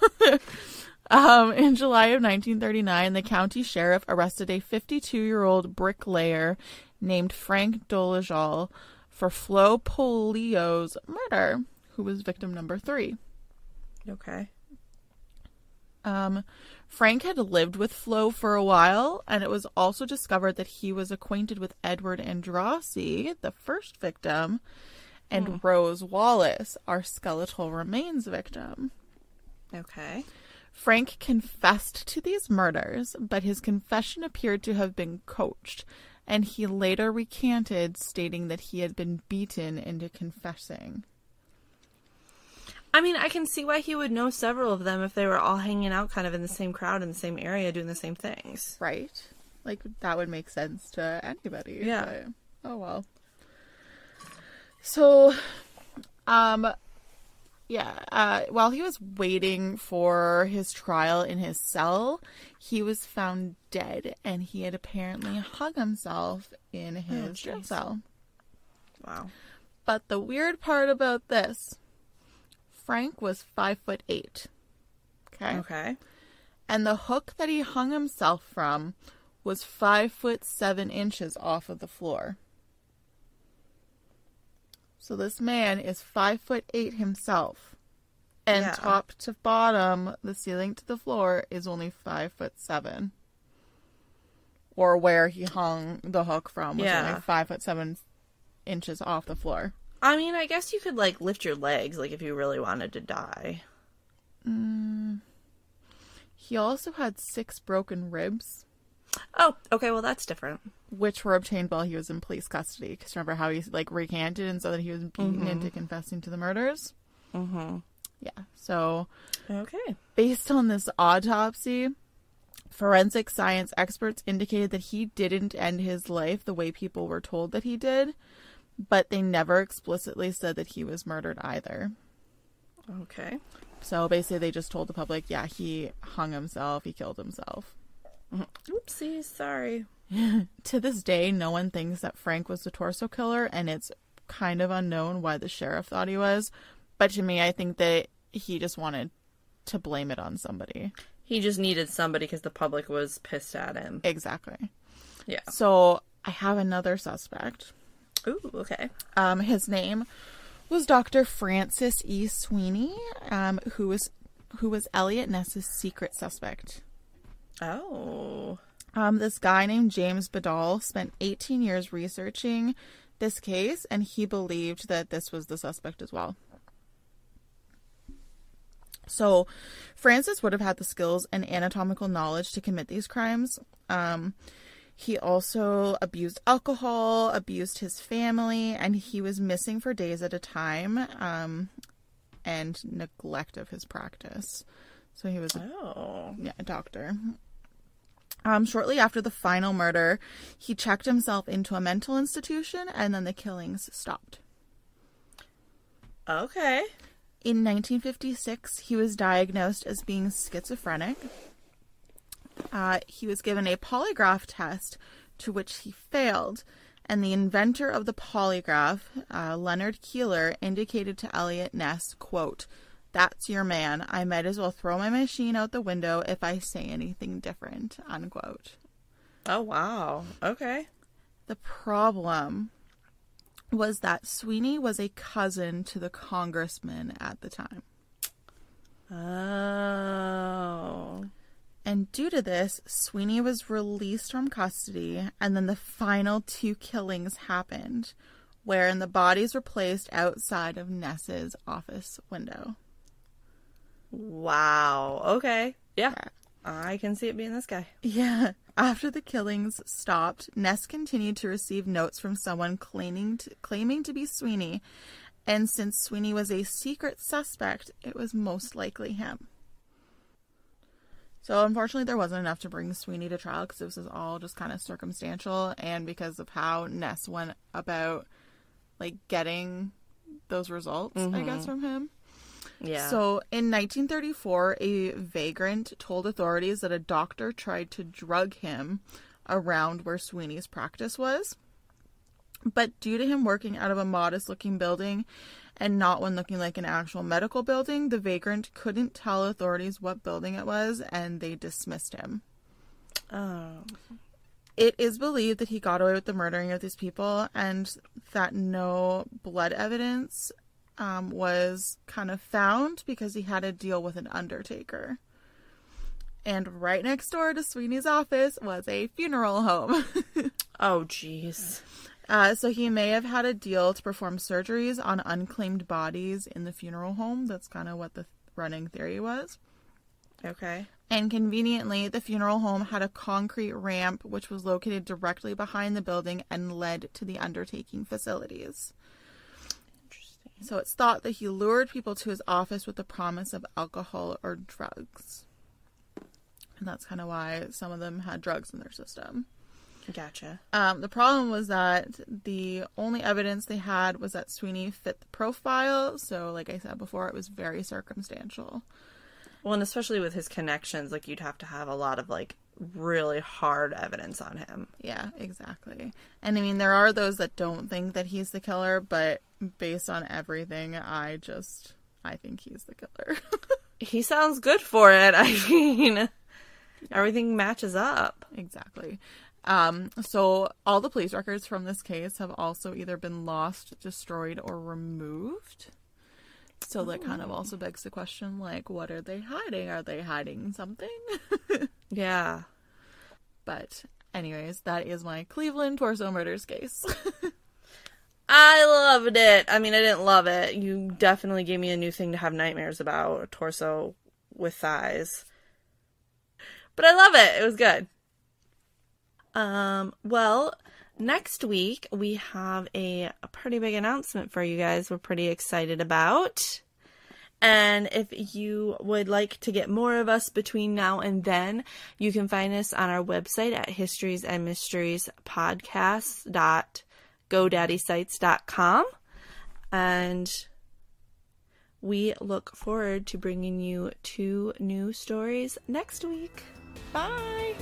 In July of 1939, the county sheriff arrested a 52-year-old bricklayer named Frank Dolezal for Flo Polio's murder, who was victim number 3. Okay. Frank had lived with Flo for a while, and it was also discovered that he was acquainted with Edward Andrassi, the first victim, and Rose Wallace, our skeletal remains victim. Okay. Frank confessed to these murders, but his confession appeared to have been coached, and he later recanted, stating that he had been beaten into confessing. I mean, I can see why he would know several of them if they were all hanging out kind of in the same crowd in the same area doing the same things. Right? Like, that would make sense to anybody. Yeah. But, oh, well. So, while he was waiting for his trial in his cell, he was found dead, and he had apparently hung himself in his jail cell. Wow. But the weird part about this, Frank was 5'8". Okay? Okay. And the hook that he hung himself from was 5'7" off of the floor. So this man is 5'8" himself. And top to bottom, the ceiling to the floor is only 5'7". Or where he hung the hook from was only 5'7" off the floor. I mean, I guess you could, like, lift your legs, like, if you really wanted to die. He also had 6 broken ribs. Oh, okay, well, that's different. Which were obtained while he was in police custody. Because remember how he, like, recanted and so that he was beaten into confessing to the murders? Mm-hmm. Yeah, so... Okay. Based on this autopsy, forensic science experts indicated that he didn't end his life the way people were told that he did. But they never explicitly said that he was murdered either. Okay. So basically they just told the public, yeah, he hung himself, he killed himself. Oopsies, sorry. To this day, no one thinks that Frank was the torso killer, and it's kind of unknown why the sheriff thought he was. But to me, I think that he just wanted to blame it on somebody. He just needed somebody because the public was pissed at him. Exactly. Yeah. So I have another suspect. Ooh, okay. His name was Dr. Francis E. Sweeney, who was Elliot Ness's secret suspect. Oh. This guy named James Badal spent 18 years researching this case, and he believed that this was the suspect as well. So, Francis would have had the skills and anatomical knowledge to commit these crimes. He also abused alcohol, abused his family, and he was missing for days at a time, and neglect of his practice. So he was a doctor. Shortly after the final murder, he checked himself into a mental institution, and then the killings stopped. Okay. In 1956, he was diagnosed as being schizophrenic. He was given a polygraph test to which he failed, and the inventor of the polygraph, Leonard Keeler, indicated to Elliot Ness, quote, "That's your man. I might as well throw my machine out the window if I say anything different," unquote. Oh, wow. Okay. The problem was that Sweeney was a cousin to the congressman at the time. Oh. And due to this, Sweeney was released from custody, and then the final 2 killings happened, wherein the bodies were placed outside of Ness's office window. Wow. Okay. Yeah. I can see it being this guy. Yeah. After the killings stopped, Ness continued to receive notes from someone claiming to be Sweeney, and since Sweeney was a secret suspect, it was most likely him. So unfortunately, there wasn't enough to bring Sweeney to trial because this was all just kind of circumstantial, and because of how Ness went about, like, getting those results, I guess, from him. Yeah. So in 1934, a vagrant told authorities that a doctor tried to drug him around where Sweeney's practice was. But due to him working out of a modest-looking building and not one looking like an actual medical building, the vagrant couldn't tell authorities what building it was, and they dismissed him. Oh. It is believed that he got away with the murdering of these people, and that no blood evidence was kind of found because he had a deal with an undertaker. And right next door to Sweeney's office was a funeral home. Oh, jeez. So he may have had a deal to perform surgeries on unclaimed bodies in the funeral home. That's kind of what the running theory was. Okay. And conveniently, the funeral home had a concrete ramp which was located directly behind the building and led to the undertaking facilities. Interesting. So it's thought that he lured people to his office with the promise of alcohol or drugs. And that's kind of why some of them had drugs in their system. Gotcha. The problem was that the only evidence they had was that Sweeney fit the profile. So, like I said before, it was very circumstantial. Well, and especially with his connections, like, you'd have to have a lot of, like, really hard evidence on him. Yeah, exactly. And I mean, there are those that don't think that he's the killer, but based on everything, I think he's the killer. He sounds good for it. I mean, everything matches up. Exactly. So all the police records from this case have also either been lost, destroyed, or removed. So that kind of also begs the question, like, what are they hiding? Are they hiding something? Yeah. But anyways, that is my Cleveland torso murders case. I loved it. I mean, I didn't love it. You definitely gave me a new thing to have nightmares about. A torso with thighs. But I love it. It was good. Well, next week we have a pretty big announcement for you guys we're pretty excited about. And if you would like to get more of us between now and then, you can find us on our website at historiesandmysteriesPodcast.GoDaddySites.com. And we look forward to bringing you 2 new stories next week. Bye!